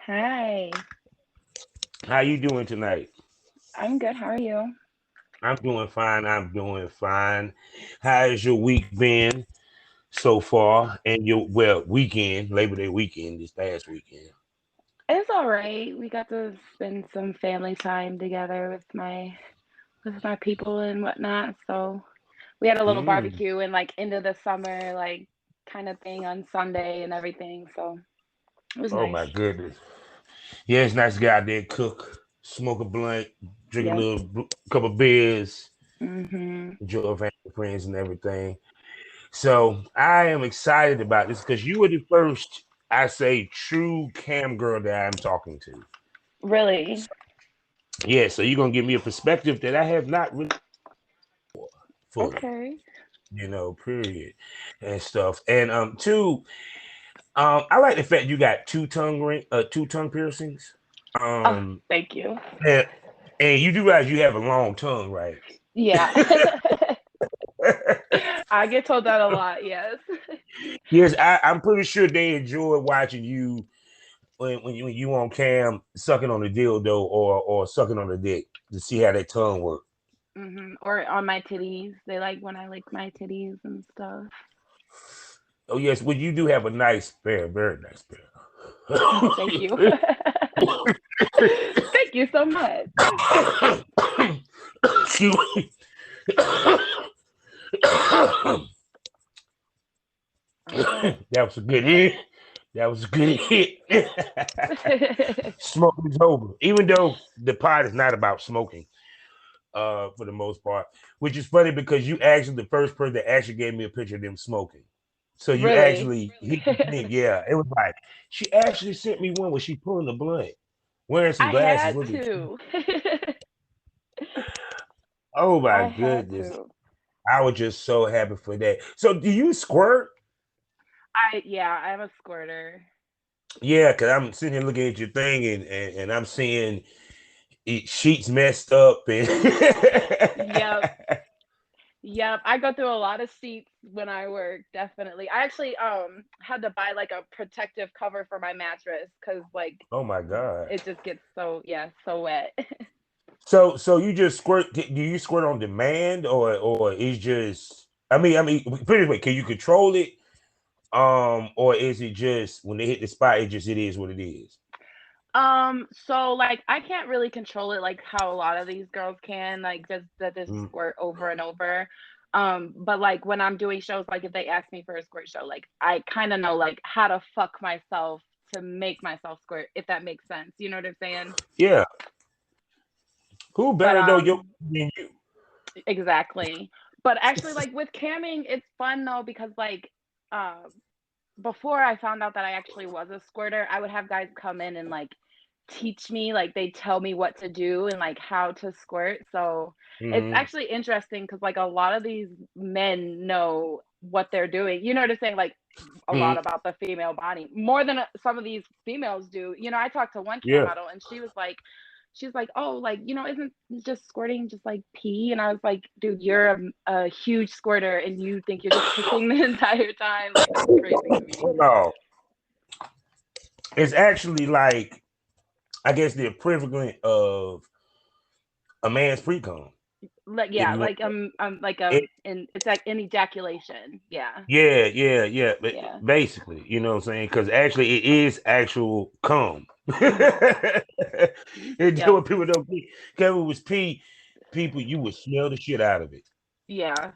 Hi, How you doing tonight? I'm good. How are you? I'm doing fine. I'm doing fine. How has your week been so far? And your weekend, Labor Day weekend, this past weekend. It's all right. We got to spend some family time together with my people and whatnot. So we had a little Mm. barbecue and like end of the summer kind of thing on Sunday and everything. So it was Oh nice. my goodness. Yeah, it's nice to get out there, cook, smoke a blunt, drink a Yep. little couple beers, Mhm. enjoy our family, friends, and everything. So I am excited about this because you were the first, I say, true cam girl that I'm talking to. Really? Yeah, so you're gonna give me a perspective that I have not really fully, Okay. period and stuff. And two, I like the fact you got two tongue piercings. Oh, Um, thank you. and, and you do realize you have a long tongue, right? Yeah. I get told that a lot. Yes. Yes, I'm pretty sure they enjoy watching you when you on cam sucking on the dildo or sucking on the dick to see how that tongue works. Or on my titties. They like when I lick my titties and stuff. Oh yes, well you do have a nice pair, very nice Oh, thank you. pair. Thank you so much. Excuse me. All right. That was a good hit. That was a good hit. Smoking is over. Even though the pod is not about smoking, for the most part. Which is funny because you actually the first person that actually gave me a picture of them smoking. So you Really? actually hit the thing, yeah. It was like she actually sent me one where she pulling the blunt, wearing some I glasses, had looking cute. to. Oh my I had goodness. to. I was just so happy for that. So do you squirt? Yeah, I'm a squirter. Yeah, because I'm sitting here looking at your thing and I'm seeing sheets messed up and Yep. Yep. I go through a lot of sheets when I work, definitely. I actually had to buy like a protective cover for my mattress because like oh my god. it just gets so yeah, so wet. So you just squirt? Do you squirt on demand or is just? I mean, put it this way: can you control it? Or is it just when they hit the spot? It is what it is. So like I can't really control it like how a lot of these girls can, like just Mm. squirt over and over. But like when I'm doing shows, like if they ask me for a squirt show, like I kind of know like how to fuck myself to make myself squirt, if that makes sense. You know what I'm saying? Yeah, who But better know your than you? exactly. But actually like with camming, it's fun though because like um before I found out that I actually was a squirter, I would have guys come in and like teach me, like they tell me what to do and like how to squirt. So it's Hmm. actually interesting because like a lot of these men know what they're doing. You know what I'm saying? Like a lot Hmm. about the female body more than some of these females do. I talked to one cam Yeah. model and she's like, oh, like, isn't just squirting just like pee? And I was like, dude, you're a huge squirter and you think you're just pissing the entire time. Like, that's crazy to me. No, it's actually like I guess the equivalent of a man's pre cum. Like, If yeah, you want, like, it, and it's like an ejaculation. Yeah. yeah. But Yeah. basically, you know what I'm saying? Because actually, it is actual cum. Hmm. And Yep. what people don't get, because it was pee, people you would smell the shit out of it. Yeah.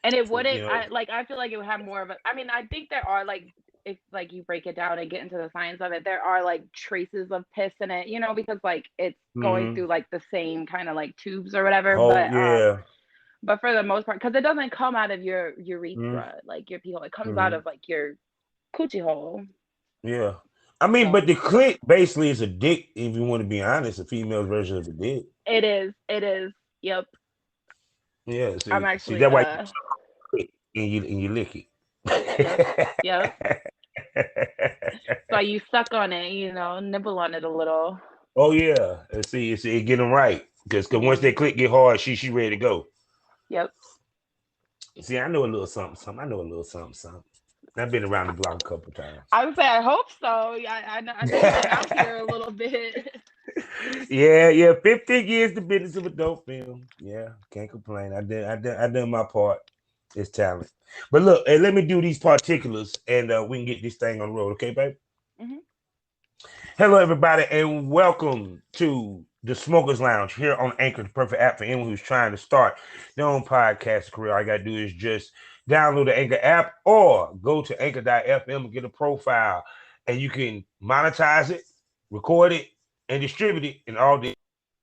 And it So, wouldn't, I feel like it would have more of a, I mean, I think there are like, if like you break it down and get into the science of it, there are like traces of piss in it, because like it's going mm-hmm. through like the same kind of like tubes or whatever. Oh yeah. But for the most part, because it doesn't come out of your Mm-hmm. urethra, like your pee hole, it comes out Mm-hmm. of like your coochie hole. Yeah. I mean, but So the clit basically is a dick, if you want to be honest, a female's version of a dick. it is. It is. Yep. Yeah, I'm see actually that why you click and you lick it. yep. Yep. So you suck on it, nibble on it a little. Oh yeah, and see, get them right because once they Hmm. click get hard, she ready to go. Yep. See, I know a little something, something. I know a little something, something. I've been around the block a couple times. I would say I hope so. Yeah, I know you've been out here a little bit. Yeah. 15 years the business of adult film. Yeah, can't complain. I done my part. It's talent. But look, hey, let me do these particulars and we can get this thing on the road, okay, babe? Mm-hmm. Hello, everybody, and welcome to the Smokers Lounge here on Anchor, the perfect app for anyone who's trying to start their own podcast career. All you got to do is just download the Anchor app or go to anchor.fm and get a profile, and you can monetize it, record it, and distribute it, and all this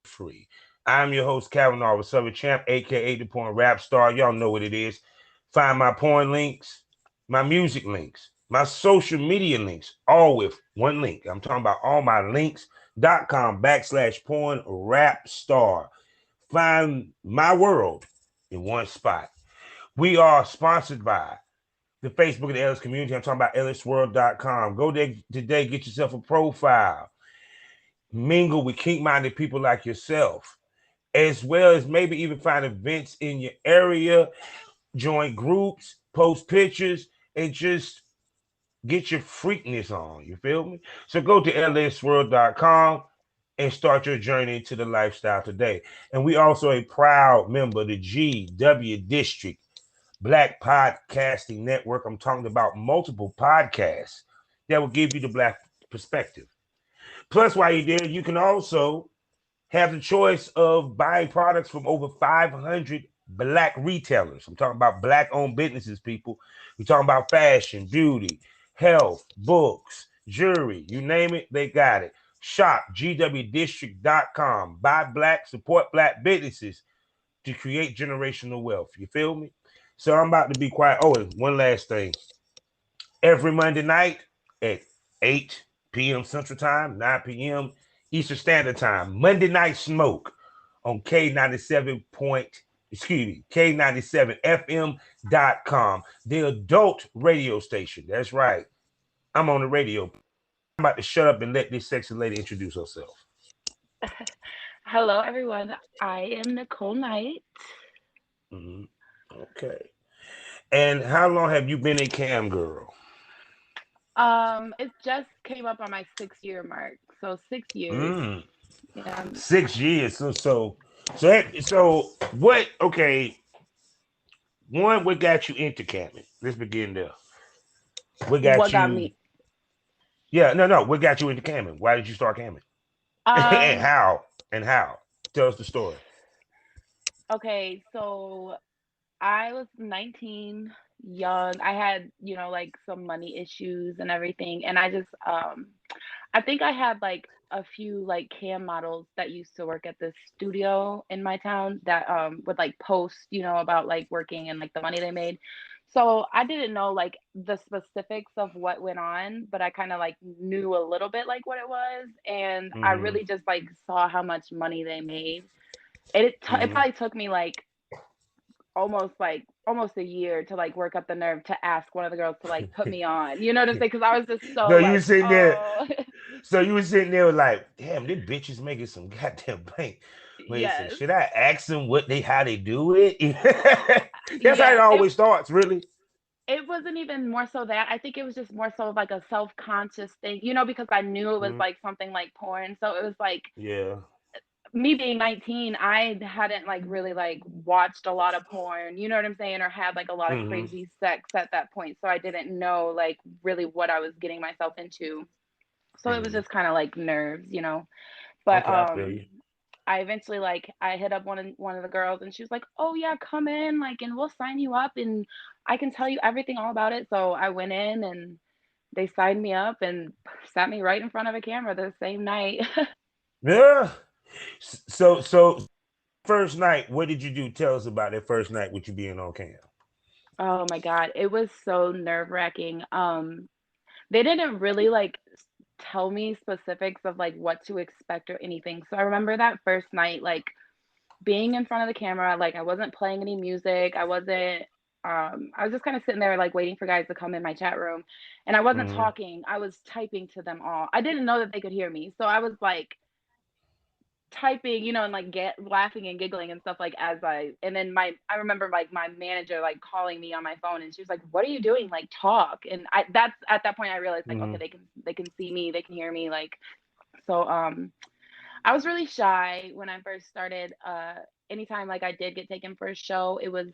free. I'm your host, Calvin Arvis, Southern Champ, aka the Porn Rap Star. Y'all know what it is. Find my porn links, my music links, my social media links, all with one link. I'm talking about allmylinks.com/porn rap star. Find my world in one spot. We are sponsored by the Facebook of the Ellis community. I'm talking about ellisworld.com. Go there today, get yourself a profile. Mingle with kink-minded people like yourself, as well as maybe even find events in your area, join groups, post pictures, and just get your freakness on. You feel me? So go to lsworld.com and start your journey into the lifestyle today. And we also a proud member of the GW District Black Podcasting Network. I'm talking about multiple podcasts that will give you the Black perspective. Plus, while you're there, you can also have the choice of buying products from over 500 Black retailers. I'm talking about Black-owned businesses, people. We're talking about fashion, beauty, health, books, jewelry, you name it, they got it. Shop gwdistrict.com. Buy Black, support Black businesses to create generational wealth. You feel me? So I'm about to be quiet. Oh, and one last thing. Every Monday night at 8 p.m. Central Time, 9 p.m. Eastern Standard Time, Monday Night Smoke on K97.fm.com, the adult radio station. That's right. I'm on the radio. I'm about to shut up and let this sexy lady introduce herself. Hello, everyone. I am Nicole Knight. Mm-hmm. Okay. And how long have you been a cam girl? It just came up on my 6-year mark, so 6 years. Yeah. 6 years. So what? Okay. One, what got you into camming? Let's begin there. What got me? Yeah, no. What got you into camming? Why did you start camming? And how? Tell us the story. Okay, so I was 19, young. I had, like some money issues and everything. And I just, I think I had like a few like cam models that used to work at this studio in my town that would like post, about like working and like the money they made. So I didn't know like the specifics of what went on, but I kind of like knew a little bit like what it was. And I really just like saw how much money they made. It probably took me like almost a year to like work up the nerve to ask one of the girls to like put me on. You know what I'm saying? Because I was just so No, you like, were sitting oh. there. So you were sitting there like, damn, this bitch is making some goddamn bank. Wait, Yes. so should I ask them how they do it? That's how it Yes, always starts, really. it wasn't even more so that. I think it was just more so of like a self-conscious thing, because I knew it was like something like porn. So it was like, yeah. Me being 19, I hadn't like really like watched a lot of porn, you know what I'm saying, or had like a lot of crazy sex at that point. So I didn't know like really what I was getting myself into. So it was just kind of like nerves, But Okay, I eventually like I hit up one of the girls and she was like, "Oh yeah, come in, like, and we'll sign you up and I can tell you everything all about it." So I went in and they signed me up and sat me right in front of a camera the same night. yeah. So first night, what did you do? Tell us about that first night with you being on cam. Oh my God, it was so nerve-wracking. They didn't really like tell me specifics of like what to expect or anything. So I remember that first night, like being in front of the camera, like I wasn't playing any music. I wasn't, I was just kind of sitting there like waiting for guys to come in my chat room and I wasn't talking. I was typing to them all. I didn't know that they could hear me. So I was like typing, you know, and like get laughing and giggling and stuff like and then I remember like my manager like calling me on my phone and she was like, "What are you doing? Like talk." And that's at that point I realized like, okay, Mm-hmm. they can see me, they can hear me, like so I was really shy when I first started. Anytime like I did get taken for a show, it was,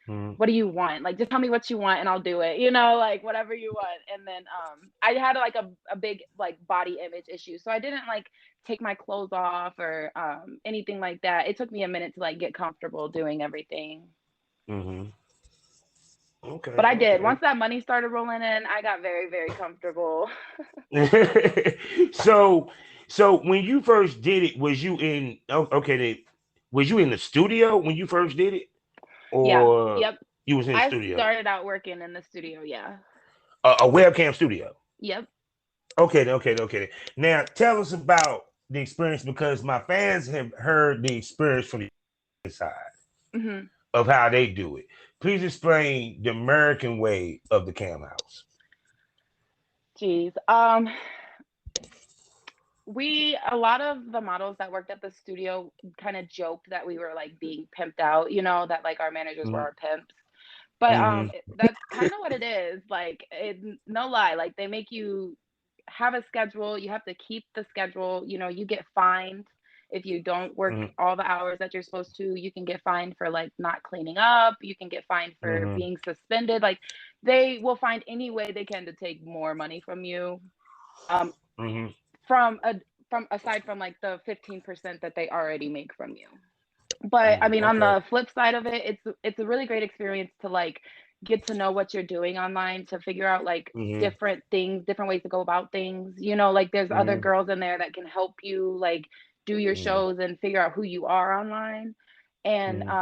Mm-hmm. what do you want? Like, just tell me what you want and I'll do it, you know, like whatever you want. And then I had like a big like body image issue. So I didn't like take my clothes off or anything like that. It took me a minute to like get comfortable doing everything. Mm-hmm. But Okay, I did. okay. Once that money started rolling in, I got very, very comfortable. so so when you first did it, was you in okay was you in the studio when you first did it? Yeah. Or Yep. you was in the I studio? started out working in the studio. Yeah. A webcam studio. Yep. Okay, okay, okay. Now tell us about the experience because my fans have heard the experience from the side Hmm. of how they do it. Please explain the American way of the cam house. Geez. A lot of the models that worked at the studio kind of joked that we were like being pimped out, you know, that like our managers were our pimps. But Mm-hmm. that's kind of what it is. Like, no lie, like they make you have a schedule. You have to keep the schedule. You know, you get fined if you don't work Mm-hmm. all the hours that you're supposed to. You can get fined for like not cleaning up. You can get fined for Mm-hmm. being suspended. Like, they will find any way they can to take more money from you. Um, Mm-hmm. from a from aside from like the 15% that they already make from you. But I Mm, mean, on okay. the flip side of it, it's a really great experience to like get to know what you're doing online, to figure out like Mm-hmm. different things, different ways to go about things. You know, like there's other Mm-hmm. girls in there that can help you like do your Mm-hmm. shows and figure out who you are online. And Mm-hmm.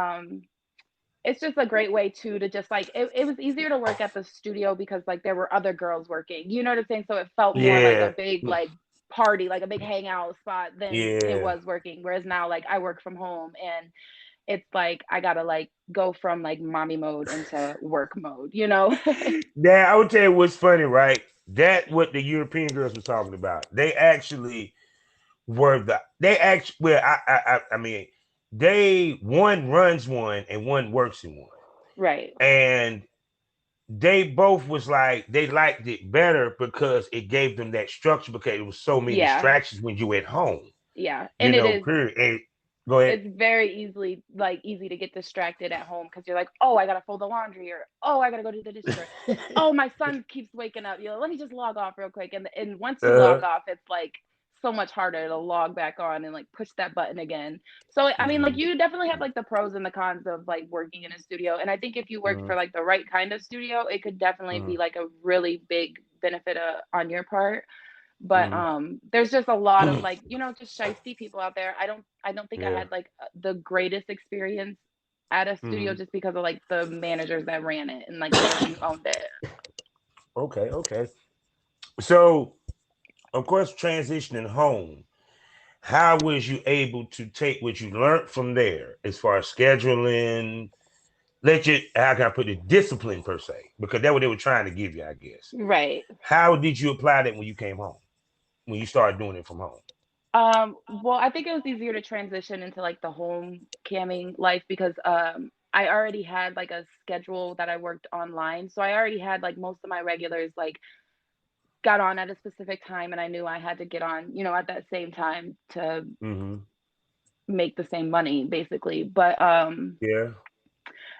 it's just a great way too to just like it was easier to work at the studio because like there were other girls working, you know what I'm saying? So it felt more like a Yeah. big like party, like a big hangout spot than it Yeah. was working. Whereas now like I work from home and it's like I gotta like go from like mommy mode into work mode, you know? Now I would tell you what's funny, right? That what the European girls were talking about. They actually they actually well I mean they one runs one and one works in one. Right. And they both was like they liked it better because it gave them that structure because it was so many Yeah. distractions when you at home, Yeah. you And it know, is period. And go ahead. it's very easy to get distracted at home because you're like, oh, I gotta fold the laundry, or oh, I gotta go to the dishes, or oh, my son keeps waking up, you know, let me just log off real quick. And once you log Uh-huh. off, it's like so much harder to log back on and like push that button again. So I mean, like, Mm-hmm. you definitely have like the pros and the cons of like working in a studio. And I think if you work Mm-hmm. for like the right kind of studio, it could definitely be like a really big benefit on your part. But Mm-hmm. there's just a lot of like, you know, just shisty people out there. I don't think I Yeah. had like the greatest experience at a studio Mm-hmm. just because of like the managers that ran it and like the person who owned it. Okay, okay. So of course transitioning home, how was you able to take what you learned from there as far as scheduling, let you how can I put it, discipline per se? Because that's what they were trying to give you, I guess. Right. How did you apply that when you came home? When you started doing it from home? Well, I think it was easier to transition into like the home camming life because I already had like a schedule that I worked online. So I already had like most of my regulars like got on at a specific time and I knew I had to get on, you know, at that same time to Mm-hmm. make the same money basically. But Yeah.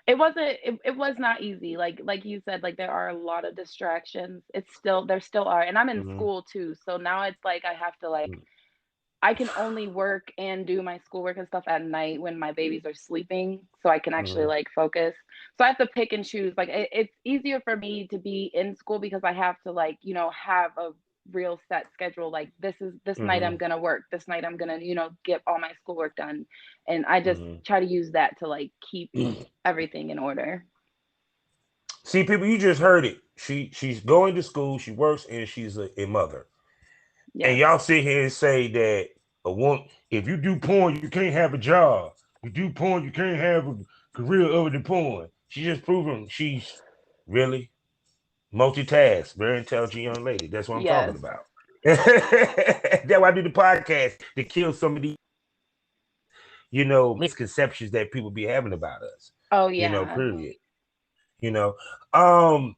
it was not easy. Like you said, like there are a lot of distractions. There still are. And I'm in Mm-hmm. school too. So now it's like I have to like I can only work and do my schoolwork and stuff at night when my babies are sleeping so I can actually Mm-hmm. like focus. So I have to pick and choose. Like it's easier for me to be in school because I have to like, you know, have a real set schedule. Like this night I'm Mm-hmm. going to work. This night I'm going to, you know, get all my schoolwork done. And I just Mm-hmm. try to use that to like keep everything in order. See, people, you just heard it. She's going to school, she works, and she's a mother. And Yes. y'all sit here and say that a woman, if you do porn, you can't have a job. You do porn, you can't have a career other than porn. She just proven she's really multitask, very intelligent young lady. That's what I'm talking Yes. about. That's why I do the podcast to kill some of these. misconceptions that people be having about us. Oh yeah. Period. You know. Um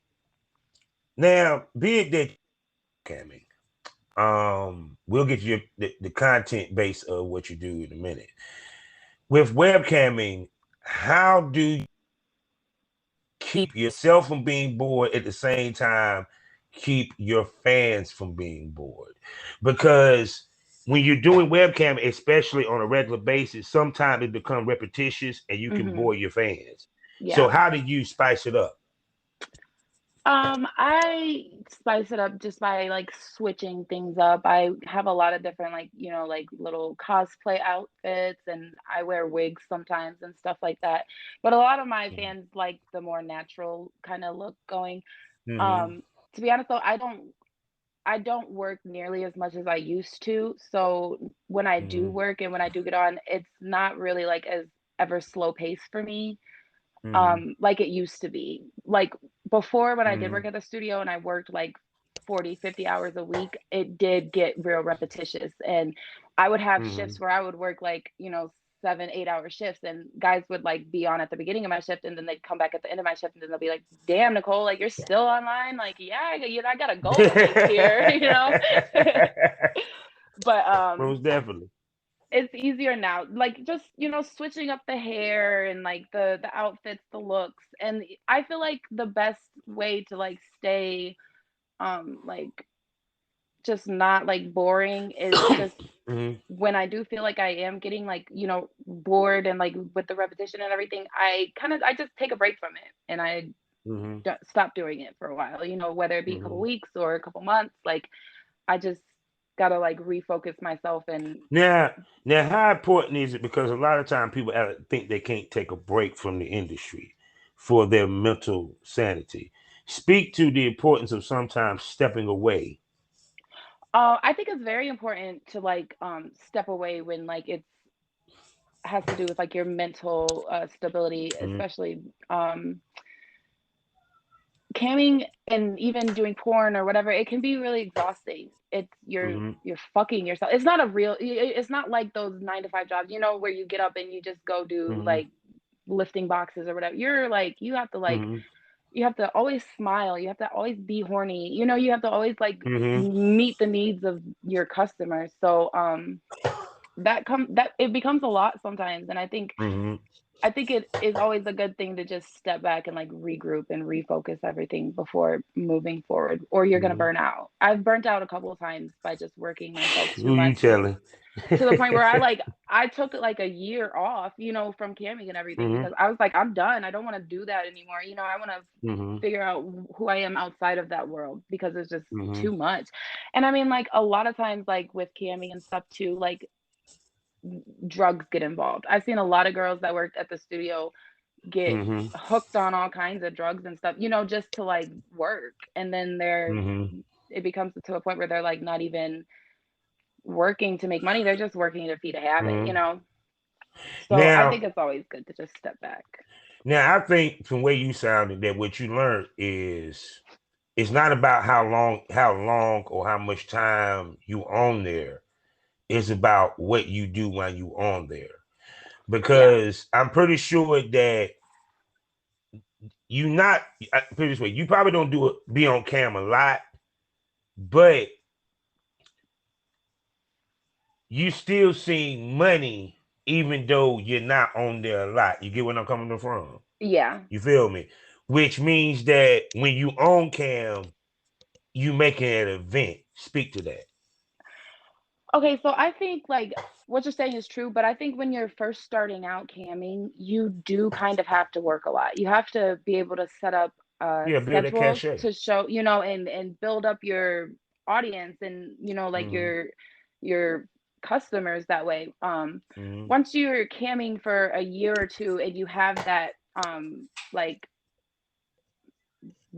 Now, be it that camming, we'll get you the content base of what you do in a minute. With webcamming, how do you keep yourself from being bored at the same time keep your fans from being bored? Because when you're doing webcam, especially on a regular basis, sometimes it becomes repetitious and you can bore your fans. So Yeah. how do you spice it up? I spice it up just by like switching things up. I have a lot of different like, like little cosplay outfits, and I wear wigs sometimes and stuff like that. But a lot of my fans like the more natural kind of look going. Mm-hmm. Um, to be honest though, I don't work nearly as much as I used to. So when I do Mm-hmm. work and when I do get on, it's not really like as ever slow pace for me, Mm-hmm. like it used to be. Like before, when I did Mm-hmm. work at the studio and I worked like 40, 50 hours a week, it did get real repetitious. And I would have Mm-hmm. shifts where I would work like, 7, 8 hour shifts, and guys would like be on at the beginning of my shift, and then they'd come back at the end of my shift, and then they'll be like, damn, Nicole, like you're still online. Like, yeah, I got a goal to make here, but Most definitely. it's easier now, like just switching up the hair and like the outfits, the looks. And I feel like the best way to like stay like just not like boring is just Mm-hmm. when I do feel like I am getting like bored and like with the repetition and everything, I just take a break from it, and I Mm-hmm. don't stop doing it for a while, whether it be a couple Mm-hmm. weeks or a couple months. Like I just gotta like refocus myself. And Now, how important is it? Because a lot of time people think they can't take a break from the industry for their mental sanity. Speak to the importance of sometimes stepping away. I think it's very important to like step away when like it's has to do with like your mental stability, Mm-hmm. especially camming and even doing porn or whatever. It can be really exhausting. It's Mm-hmm. you're fucking yourself. It's not a real. It's not like those 9 to 5 jobs, where you get up and you just go do Mm-hmm. like lifting boxes or whatever. You're like Mm-hmm. you have to always smile. You have to always be horny. You have to always like Mm-hmm. meet the needs of your customers. So that it becomes a lot sometimes. And Mm-hmm. I think it is always a good thing to just step back and like regroup and refocus everything before moving forward, or you're gonna Mm-hmm. burn out. I've burnt out a couple of times by just working myself too Who you much, telling? to the point where I took like a year off, from camming and everything, Mm-hmm. because I was like, I'm done. I don't want to do that anymore. I want to Mm-hmm. figure out who I am outside of that world, because it's just Mm-hmm. too much. And I mean, like a lot of times, like with camming and stuff too, like drugs get involved. I've seen a lot of girls that worked at the studio get Mm-hmm. hooked on all kinds of drugs and stuff, just to like work. And then Mm-hmm. it becomes to a point where they're like not even working to make money. They're just working to feed a habit. Mm-hmm. So I think Now, it's always good to just step back. I think from where you sounded that what you learned is it's not about how long or how much time you on there. It's about what you do when you on there. Yeah. Because I'm pretty sure that you not put it this way, you probably don't be on camera a lot, but you still seeing money even though you're not on there a lot. You get what I'm coming from? Yeah. You feel me? Which means that when you on cam, you making an event. Speak to that. Okay, so I think like what you're saying is true, but I think when you're first starting out camming, you do kind of have to work a lot. You have to be able to set up Yeah, build that schedules cachet. to show, and build up your audience, and like Mm-hmm. your customers that way. Mm-hmm. Once you're camming for a year or two and you have that like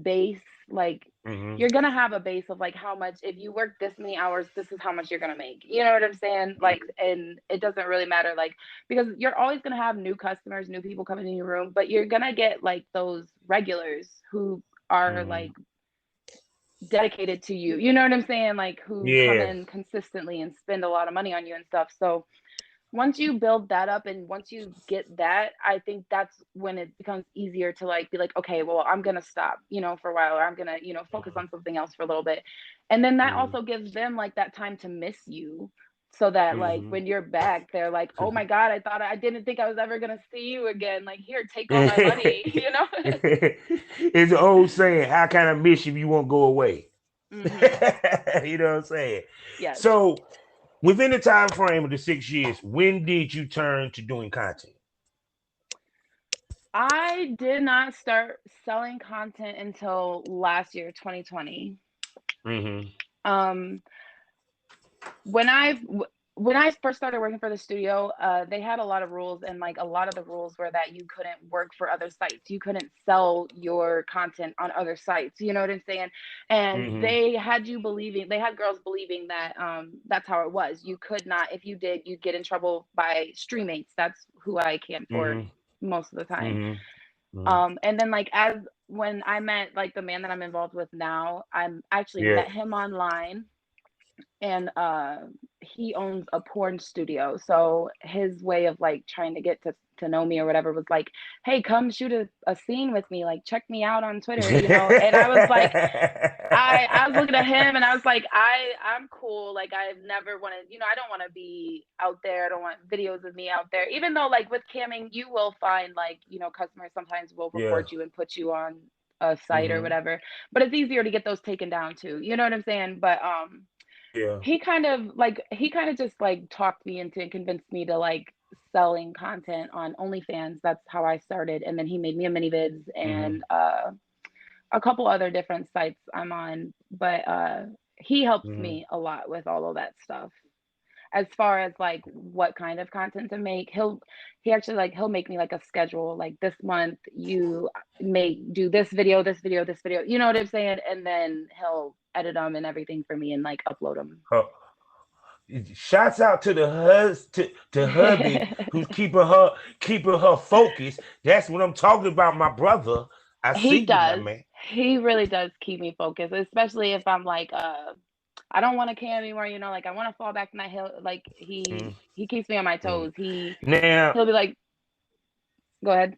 base, like Mm-hmm. you're gonna have a base of like how much, if you work this many hours, this is how much you're gonna make. You know what I'm saying? Like, and it doesn't really matter, like, because you're always gonna have new customers, new people coming in your room, but you're gonna get like those regulars who are Mm-hmm. like dedicated to you know what I'm saying, like who come Yeah. in consistently and spend a lot of money on you and stuff. So once you build that up and once you get that, I think that's when it becomes easier to like be like, okay, well, I'm gonna stop, you know, for a while, or I'm gonna, you know, focus on something else for a little bit. And then that also gives them like that time to miss you. So that like when you're back, they're like, oh my God, I didn't think I was ever gonna see you again. Like, here, take all my money, you know? It's an old saying, how can I miss you if you won't go away? You know what I'm saying? Yes. So within the time frame of the 6 years, when did you turn to doing content? I did not start selling content until last year, 2020. Um, when I first started working for the studio, they had a lot of rules, and like a lot of the rules were that you couldn't work for other sites. You couldn't sell your content on other sites. You know what I'm saying? And they had girls believing that that's how it was. You could not, if you did, you'd get in trouble by Streammates. That's who I can for most of the time. And then like when I met like the man that I'm involved with now, I'm actually met him online, and he owns a porn studio. So his way of like trying to get to know me or whatever was like, hey, come shoot a scene with me, like check me out on Twitter, you know. And I was like, I was looking at him and I was like, I'm cool. Like, I've never wanted, you know, I don't want to be out there. I don't want videos of me out there, even though like with camming, you will find like, you know, customers sometimes will record you and put you on a site or whatever, but it's easier to get those taken down too. You know what I'm saying? But he kind of just like talked me into and convinced me to like selling content on OnlyFans. That's how I started. And then he made me a ManyVids and a couple other different sites I'm on. But he helps me a lot with all of that stuff. As far as like what kind of content to make, he'll make me like a schedule. Like this month you may do this video, this video, this video. You know what I'm saying? And then he'll edit them and everything for me and like upload them. Shouts out to the to hubby who's keeping her focused. That's what I'm talking about, my brother. He does. You, my man. He really does keep me focused, especially if I'm like I don't want to cam anymore, you know, like I want to fall back in that hill. Like he keeps me on my toes. He'll be like, go ahead.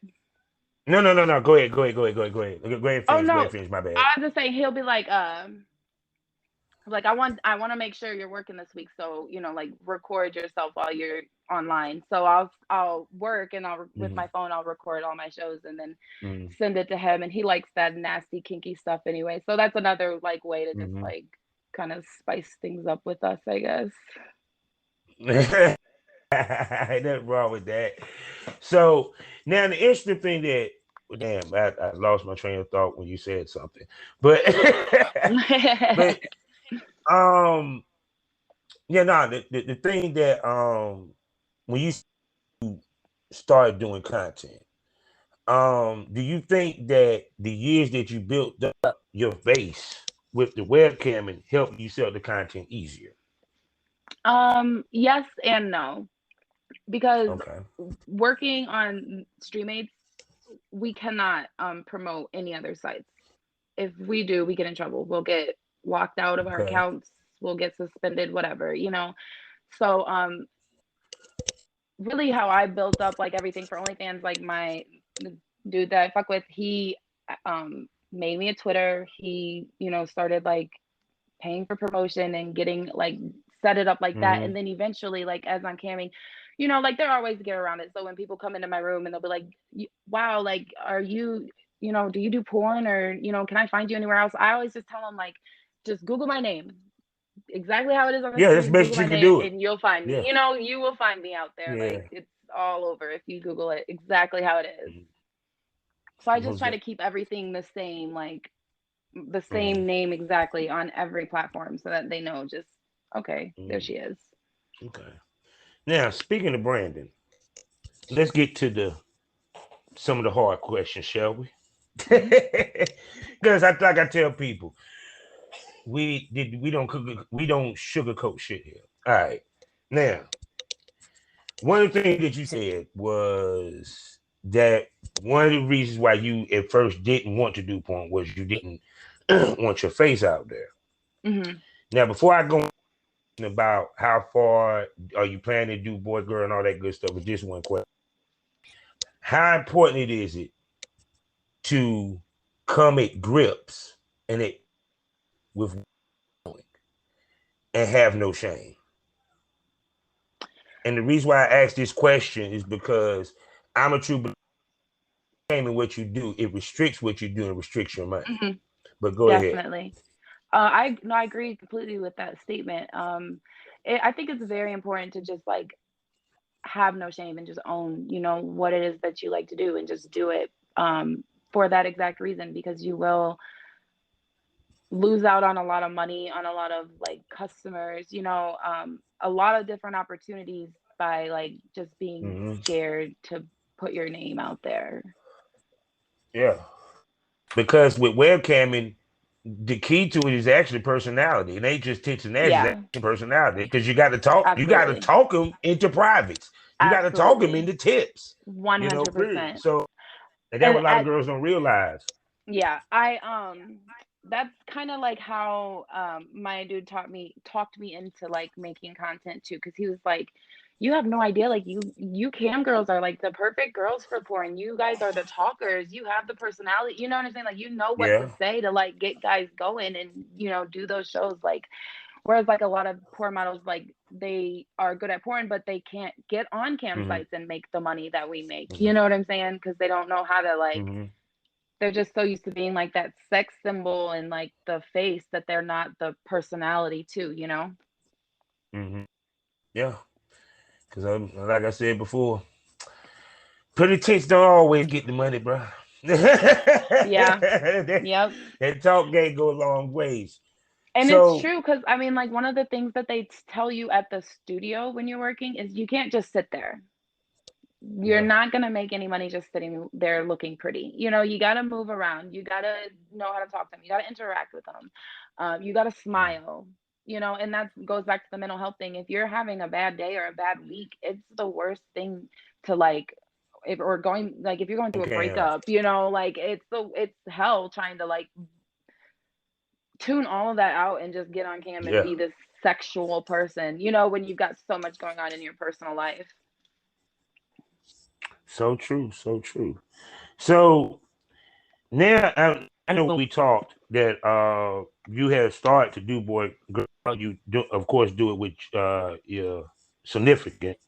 No. Go ahead. Go ahead. Finish. Oh no, go ahead, finish. My bad. I was just saying he'll be like I want to make sure you're working this week, so you know, like record yourself while you're online. So I'll work and I'll with my phone I'll record all my shows and then send it to him, and he likes that nasty kinky stuff anyway. So that's another like way to just like kind of spice things up with us, I guess. Ain't nothing wrong with that. So now the interesting thing that I lost my train of thought when you said something, but the thing that when you started doing content, do you think that the years that you built up your base with the webcamming helped you sell the content easier? Yes and no, because working on Streammates, we cannot promote any other sites. If we do, we get in trouble. We'll get locked out of our accounts. We'll get suspended, whatever, you know. So really how I built up like everything for OnlyFans, like my dude that I fuck with, he made me a Twitter. He, you know, started like paying for promotion and getting like set it up like that. And then eventually, like as I'm camming, you know, like there are ways to get around it. So when people come into my room and they'll be like, wow, like, are you, you know, do you do porn, or, you know, can I find you anywhere else? I always just tell them like, just Google my name, exactly how it is on the screen. That's best you can do it, and you'll find me. You know, you will find me out there. Like it's all over if you Google it, exactly how it is. So I just try to keep everything the same, like the same name exactly on every platform, so that they know just okay, there she is. Okay. Now, speaking of Brandon, let's get to some of the hard questions, shall we? Because like I tell people, we don't sugarcoat shit here. All right. Now, one of the things that you said was that one of the reasons why you at first didn't want to do porn was you didn't want your face out there. Now, before I go about how far are you planning to do boy, girl, and all that good stuff. But this one question: how important is it to come at grips and it with and have no shame? And the reason why I ask this question is because I'm a true believer in what you do. It restricts what you do and restricts your money. Mhm. But go ahead. Definitely. I agree completely with that statement. I think it's very important to just like have no shame and just own, what it is that you like to do and just do it for that exact reason, because you will lose out on a lot of money, on a lot of like customers, a lot of different opportunities by like just being Mm-hmm. scared to put your name out there. Yeah. Because with webcamming, the key to it is actually personality. It ain't just tits and ass, it's Yeah, actually personality. Because you got to absolutely. talk them into privates. You got to talk them Absolutely. into tips, period. 100%. So, and that's And what a lot of at girls don't realize. Yeah, that's kind of like how my dude talked me into like making content too, because he was like, you have no idea, like you cam girls are like the perfect girls for porn. You guys are the talkers. You have the personality. You know what I'm saying? Like you know what to Yeah. say to like get guys going and do those shows. Like whereas like a lot of porn models, like they are good at porn, but they can't get on cam Mm-hmm. sites and make the money that we make. Mm-hmm. You know what I'm saying? Because they don't know how to like, Mm-hmm. they're just so used to being like that sex symbol and like the face that they're not the personality too, Mm-hmm. Yeah. Because like I said before, pretty tits don't always get the money, bro. Yeah. that, Yep. that talk game go a long ways. And it's So, true because I mean, like one of the things that they tell you at the studio when you're working is you can't just sit there. You're yeah. not gonna make any money just sitting there looking pretty. You got to move around. You got to know how to talk to them. You got to interact with them. You got to smile. And that goes back to the mental health thing. If you're having a bad day or a bad week, it's the worst thing to like, if you're going through a Okay. breakup, like it's hell trying to like tune all of that out and just get on cam and Yeah. be this sexual person. When you've got so much going on in your personal life. So true. So true. So now I know when we talked that you have started to do boy girl. You do, of course, do it with your significant.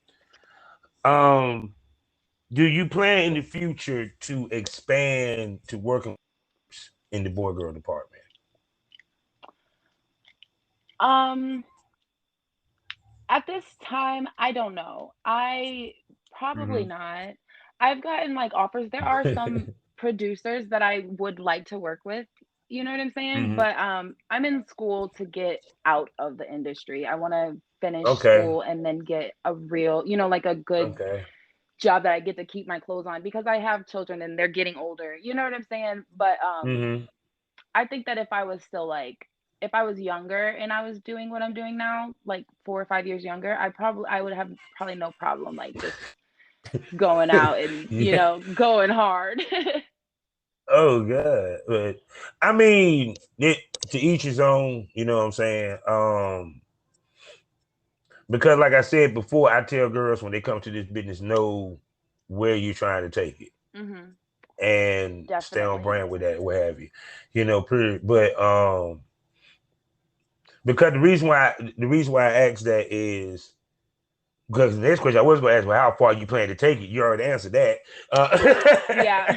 Um, do you plan in the future to expand to working in the boy girl department? Um, at this time, I don't know. I probably Mm-hmm. not. I've gotten like offers. There are some producers that I would like to work with. You know what I'm saying? Mm-hmm. But I'm in school to get out of the industry. I want to finish Okay. school and then get a real, like a good Okay. job that I get to keep my clothes on because I have children and they're getting older. You know what I'm saying? But Mm-hmm. I think that if I was still like, if I was younger and I was doing what I'm doing now, like 4 or 5 years younger, I would have probably no problem like just going out and Yeah. going hard. Oh god. But I mean, to each his own, you know what I'm saying? Because like I said before, I tell girls when they come to this business, know where you're trying to take it Hmm. and stay on Definitely. brand with that, what have you. Period. But because the reason why I asked that is because the next question I was going to ask, well, how far you plan to take it? You already answered that. Yeah.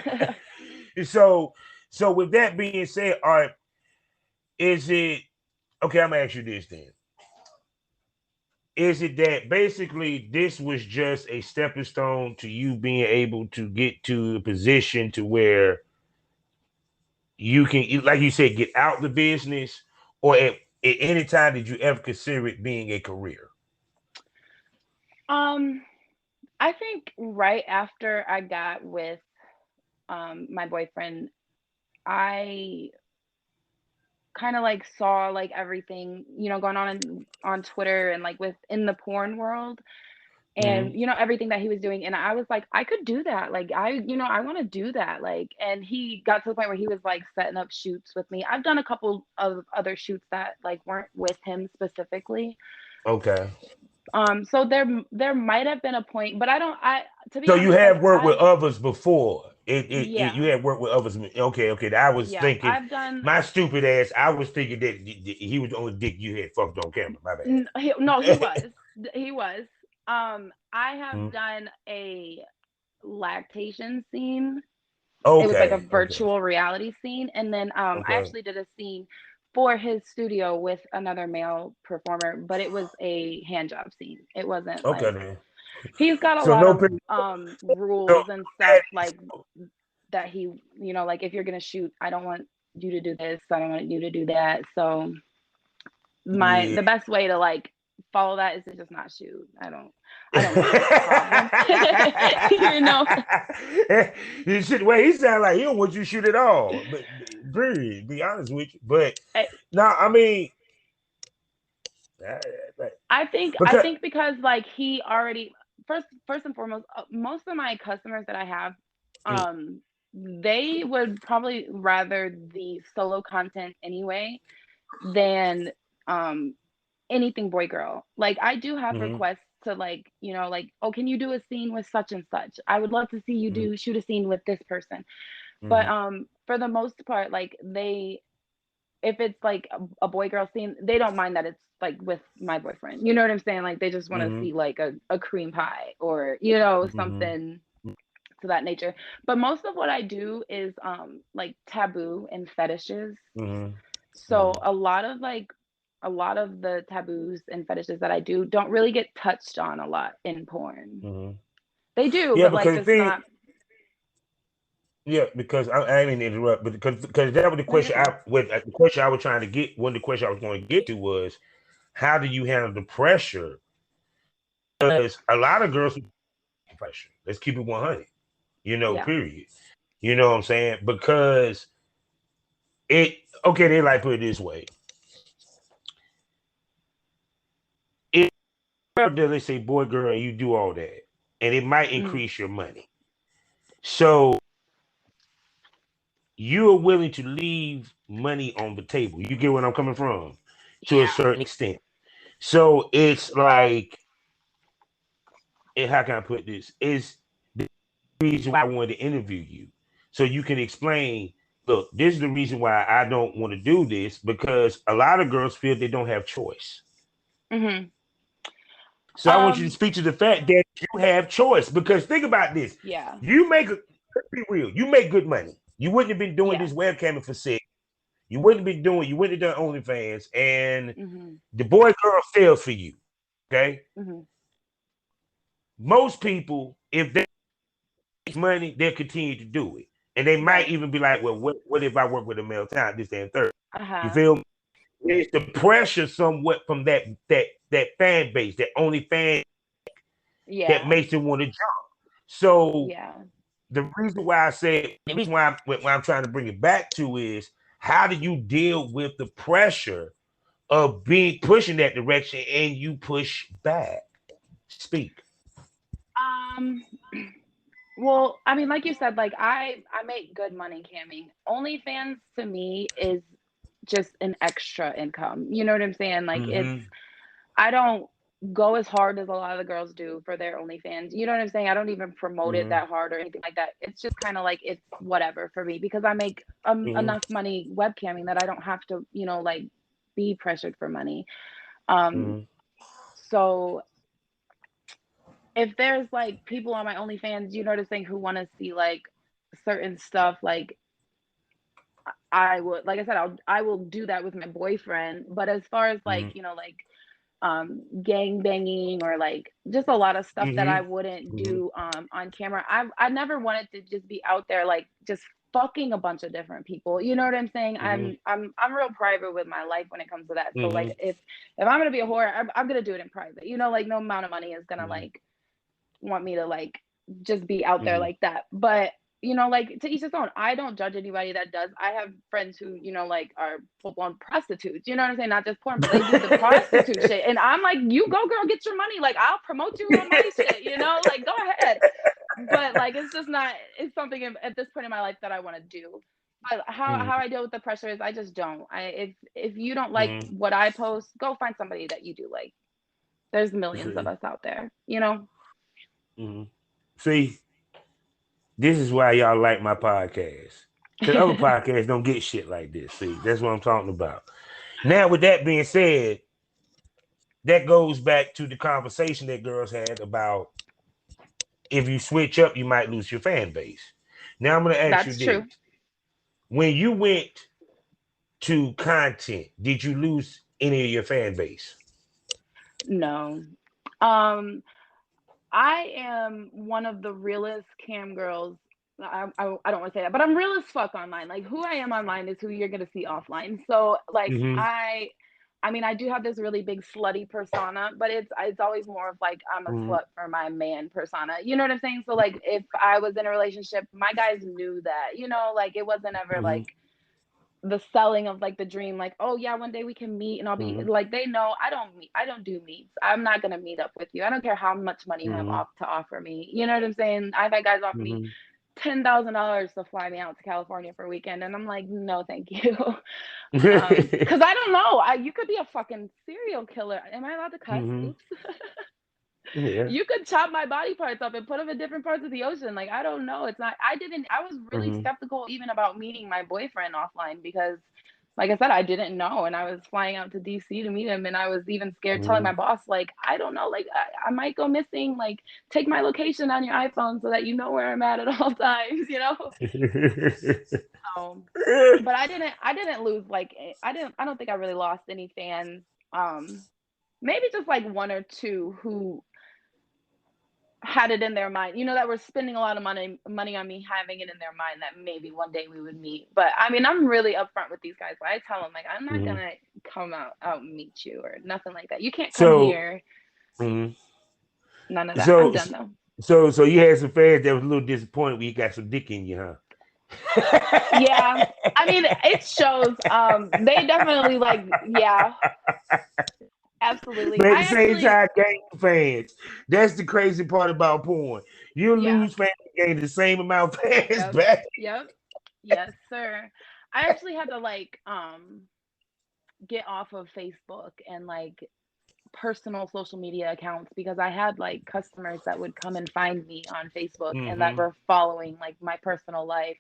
So, so with that being said, all right, is it okay? I'm gonna ask you this then: is it that basically this was just a stepping stone to you being able to get to a position to where you can, like you said, get out the business, or at any time did you ever consider it being a career? um I think right after I got with my boyfriend, I kind of like saw like everything going on Twitter and like within the porn world, and Mm-hmm. everything that he was doing, and I was like, I could do that, like I want to do that, like. And he got to the point where he was like setting up shoots with me. I've done a couple of other shoots that like weren't with him specifically, Okay. So there might have been a point, but I don't. I to be So you honest, like have worked with others before. You yeah, had worked with others. Okay, okay. I was yeah, thinking, I've done. my stupid ass. I was thinking that he was the only dick you had fucked on camera. My No, he bad. was. He was. I have Mhm. done a lactation scene. It was like a Okay, okay, virtual reality scene, and then I okay, actually did a scene for his studio with another male performer, but it was a hand job scene. It wasn't okay. like Then. he's got a So lot no of picture. So rules and stuff like that. He, like if you're gonna shoot, I don't want you to do this. I don't want you to do that. So yeah. the best way to like follow that is to just not shoot. I don't create problems. you know. You should wait. He sound like he don't want you to shoot at all. But period, be honest with you. But I, no, I mean, uh, I because think because like he already first and foremost, most of my customers that I have, they would probably rather the solo content anyway than um anything boy girl. Like I do have mm-hmm, requests to like, like, oh, can you do a scene with such and such? I would love to see you mm-hmm, shoot a scene with this person. But mm-hmm, for the most part, like if it's like a boy girl scene, they don't mind that it's like with my boyfriend. You know what I'm saying? Like they just want to mm-hmm, see like a cream pie or mm-hmm, something to that nature. But most of what I do is like taboo and fetishes. mm-hmm, So a lot of the taboos and fetishes that I do don't really get touched on a lot in porn. mm-hmm. They do, Yeah, but like because the just thing, not. yeah, because I didn't interrupt, but because that was the No, you're question fine. the question I was trying to get. One of the questions I was going to get to was, how do you handle the pressure? Because a lot of girls pressure. Let's keep it 100. Yeah. Period. You know what I'm saying? Because it okay, they like put it this way. If let's say boy, girl, and you do all that, and it might Mm. increase your money. So you are willing to leave money on the table. You get what I'm coming from to a Yeah. certain extent. So it's like, and how can I put this? Is the reason why I wanted to interview you. So you can explain, look, this is the reason why I don't want to do this, because a lot of girls feel they don't have choice. Mhm. So I want you to Um. speak to the fact that you have choice. Because think about this. Yeah. You make let's be real, you make good money. You wouldn't have been doing Yeah. this webcamming for six. You wouldn't have done OnlyFans, and Mhm. the boy girl fails for you. Okay. Mhm. Most people, if they make money, they'll continue to do it. And they might Right. even be like, well, what if I work with a male talent, this, that, and third? Uh You huh. feel me? It's the pressure somewhat from that fan base, that only fan that Yeah. makes them want to jump. So Yeah. the reason why I'm trying to bring it back to is, how do you deal with the pressure of being pushing that direction and you push back? Speak. Um. Well, I mean, like you said, like I make good money camming. OnlyFans to me is just an extra income. You know what I'm saying? Like Mm-hmm. I don't go as hard as a lot of the girls do for their OnlyFans. You know what I'm saying? I don't even promote it Mm-hmm. that hard or anything like that. It's just kind of like it's whatever for me because I make Mm-hmm. enough money webcamming that I don't have to, like be pressured for money. Um, Mm-hmm. so if there's like people on my OnlyFans, you know what I'm saying, who want to see like certain stuff, like I would, like I said, I will do that with my boyfriend. But as far as like, Mm-hmm. like gang banging or like just a lot of stuff that I wouldn't Mm-hmm. do on camera. I never wanted to just be out there like just fucking a bunch of different people. You know what I'm saying? Mm-hmm. I'm real private with my life when it comes to that. So like Mm-hmm. if I'm gonna be a whore, I'm gonna do it in private. Like no amount of money is gonna Mm-hmm. like want me to like just be out there Mm-hmm. like that. But like to each his own. I don't judge anybody that does. I have friends who, like are full blown prostitutes. You know what I'm saying? Not just porn, but they do the prostitute shit. And I'm like, you go girl, get your money. Like I'll promote you on my shit, like go ahead. But like it's just not, it's something at this point in my life that I want to do. But how I deal with the pressure is I just don't. If you don't like Mm-hmm. what I post, go find somebody that you do like. There's millions of us out there, you know? Mm-hmm. See, this is why y'all like my podcast. Because other podcasts don't get shit like this. See, that's what I'm talking about. Now, with that being said, that goes back to the conversation that girls had about if you switch up, you might lose your fan base. Now, I'm going to ask you That's this. true. When you went to content, did you lose any of your fan base? No. Um, I am one of the realest cam girls. I don't want to say that, but I'm real as fuck online. Like who I am online is who you're gonna see offline. So like Mm-hmm. I mean I do have this really big slutty persona, but it's always more of like I'm a Mm-hmm. slut for my man persona. You know what I'm saying? So like if I was in a relationship, my guys knew that. You know, like it wasn't ever Mm-hmm. like the selling of like the dream, like, oh yeah, one day we can meet and I'll be Mm-hmm. like, they know I don't do meets. I'm not gonna meet up with you. I don't care how much money you have Mm-hmm. off to offer me. You know what I'm saying? I've had guys offer me Mm-hmm. $10,000 to fly me out to California for a weekend, and I'm like, no, thank you. Because I don't know. You could be a fucking serial killer. Am I allowed to cuss? Mm-hmm. Oops. Yeah. You could chop my body parts up and put them in different parts of the ocean. Like, I don't know. It's not, I was really Mm-hmm. skeptical even about meeting my boyfriend offline because, like I said, I didn't know. And I was flying out to DC to meet him. And I was even scared telling my boss, like, I don't know, like, I might go missing. Like, take my location on your iPhone so that you know where I'm at all times, you know? Um, but I didn't lose, like, I don't think I really lost any fans. Maybe just like one or two who had it in their mind, you know, that were spending a lot of money on me, having it in their mind that maybe one day we would meet. But I mean, I'm really upfront with these guys. I tell them like, I'm not Mm-hmm. gonna come out and meet you or nothing like that. You can't come So, here. mm-hmm. None of that. I'm so, done though. so you had some fans that was a little disappointed when you got some dick in you, huh? Yeah, I mean, it shows. They definitely like, yeah, absolutely. But at the I same actually, time, gain fans. That's the crazy part about porn. You yeah, lose fans, gain the same amount of fans yep, back. yep, yes, sir. I actually had to like, get off of Facebook and like personal social media accounts because I had like customers that would come and find me on Facebook and that Mm-hmm. were following like my personal life.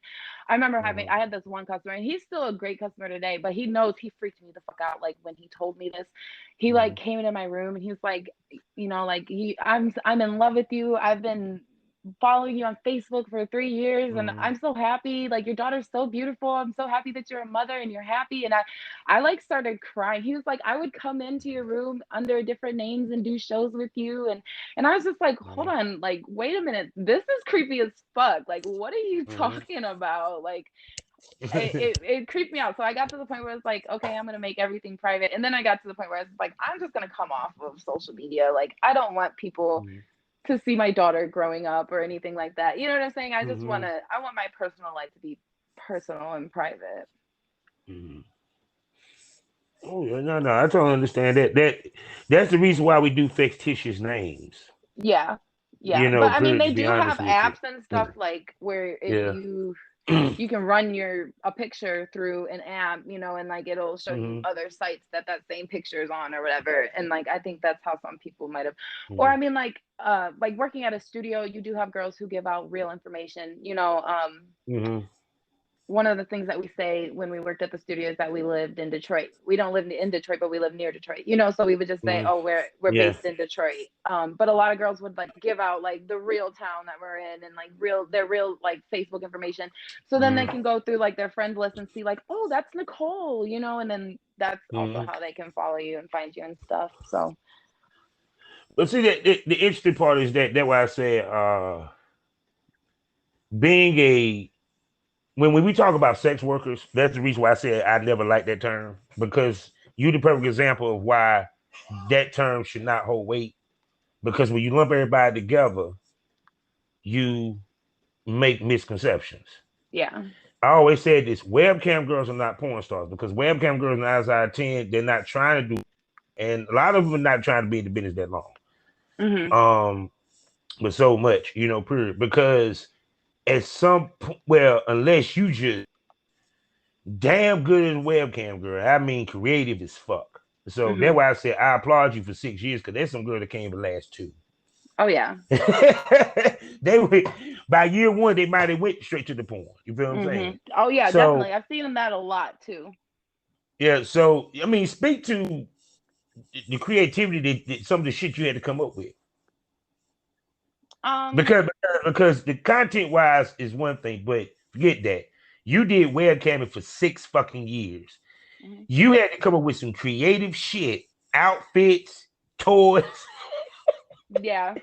I remember Mm-hmm. I had this one customer and he's still a great customer today, but he knows he freaked me the fuck out like when he told me this. He like came into my room and he was like, you know, like I'm in love with you. I've been following you on Facebook for 3 years and Mm-hmm. I'm so happy. Like your daughter's so beautiful. I'm so happy that you're a mother and you're happy. And I like started crying. He was like, I would come into your room under different names and do shows with you. And I was just like, hold on, like, wait a minute. This is creepy as fuck. Like, what are you Mm-hmm. talking about? Like it creeped me out. So I got to the point where it's like, okay, I'm gonna make everything private. And then I got to the point where it's like, I'm just gonna come off of social media. Like I don't want people to see my daughter growing up or anything like that. You know what I'm saying? Mm-hmm. I want my personal life to be personal and private. Mm-hmm. Oh yeah, no, I totally understand that. That's the reason why we do fictitious names. Yeah. Yeah. You But know, I mean to they be do have honest with you. apps and stuff like where if Yeah. you can run a picture through an app, you know, and like it'll show you Mm-hmm. other sites that same picture is on or whatever. And like I think that's how some people might have, or Mm-hmm. I mean like working at a studio, you do have girls who give out real information, you know. Mm-hmm. One of the things that we say when we worked at the studio is that we lived in Detroit. We don't live in Detroit, but we live near Detroit. You know, so we would just say, Mm-hmm. "Oh, we're Yeah. based in Detroit." But a lot of girls would like give out like the real town that we're in and like their real like Facebook information. So then they Mm-hmm. can go through like their friend list and see like, "Oh, that's Nicole," you know, and then that's also Mm-hmm. how they can follow you and find you and stuff. So But see, that the interesting part is that why I say being a when we talk about sex workers, that's the reason why I said I never liked that term because you the perfect example of why that term should not hold weight. Because when you lump everybody together, you make misconceptions. yeah, I always said this: webcam girls are not porn stars because webcam girls 9 out of 10 they're not trying to do, and a lot of them are not trying to be in the business that long. mm-hmm. But so much, you know, period. Because at some point, well, unless you just damn good as webcam girl, I mean, creative as fuck. So that's why I said I applaud you for 6 years, because there's some girl that can't even last 2. Oh yeah. They would, by year 1, they might have went straight to the porn. You feel what I'm saying? Oh yeah, definitely. So I've seen that a lot too. yeah, so I mean, speak to the creativity that some of the shit you had to come up with. Um, Because the content wise is one thing, but forget that. You did webcamming for 6 fucking years. mhm. You had to come up with some creative shit, outfits, toys. Yeah.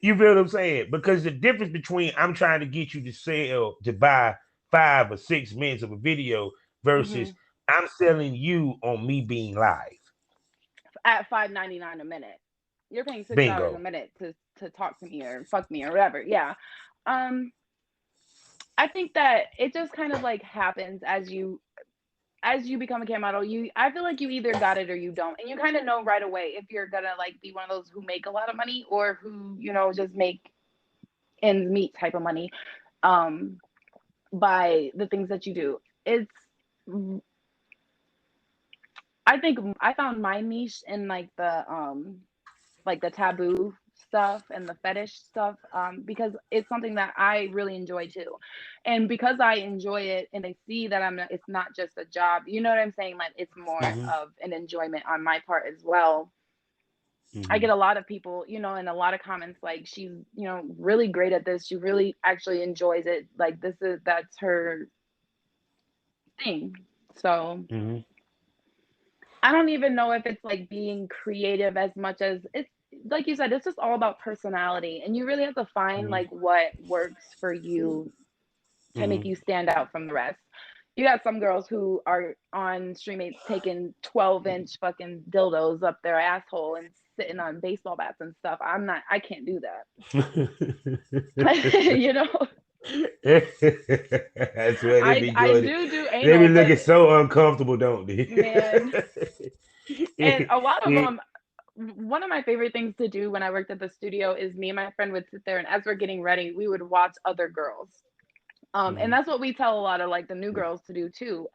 You feel what I'm saying? Because the difference between I'm trying to get you to sell to buy 5 or 6 minutes of a video versus Mhm. I'm selling you on me being live. At $5.99 a minute. You're paying $6 a Bingo. minute to talk to me or fuck me or whatever. Yeah. Um, I think that it just kind of like happens as you become a cam model. I feel like you either got it or you don't, and you kind of know right away if you're gonna like be one of those who make a lot of money or who just make ends meet type of money, um, by the things that you do. It's I think I found my niche in like the taboo stuff and the fetish stuff, because it's something that I really enjoy too, and because I enjoy it and they see that it's not just a job, you know what I'm saying, like it's more Mm-hmm. of an enjoyment on my part as well. I Mm-hmm. get a lot of people, and a lot of comments like she's, really great at this, she really actually enjoys it, like that's her thing. So Mm-hmm. I don't even know if it's like being creative as much as it's like you said, it's just all about personality. And you really have to find Mm-hmm. like what works for you to make Mm-hmm. you stand out from the rest. You got some girls who are on Streammates taking 12-inch fucking dildos up their asshole and sitting on baseball bats and stuff. I can't do that. you know? That's why they be I doing it. do They be anal, but looking so uncomfortable, don't they? man, and a lot of Yeah. them, one of my favorite things to do when I worked at the studio is me and my friend would sit there, and as we're getting ready, we would watch other girls. And Mhm. that's what we tell a lot of like the new girls to do too,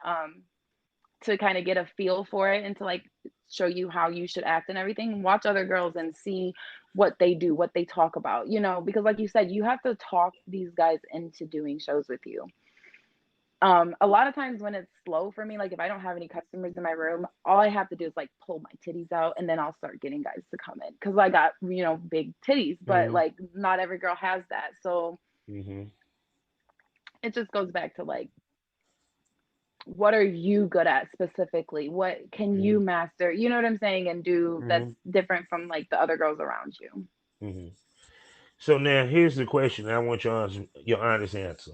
to kind of get a feel for it and to like show you how you should act and everything. Watch other girls and see what they do, what they talk about, because like you said, you have to talk these guys into doing shows with you. A lot of times when it's slow for me, like if I don't have any customers in my room, all I have to do is like pull my titties out and then I'll start getting guys to come in because I got, big titties, but Mhm. like not every girl has that. So Mhm. it just goes back to like, what are you good at specifically? What can you Mhm. master? You know what I'm saying? And do that's Mhm. different from like the other girls around you. Mhm. So now here's the question. I want your honest answer,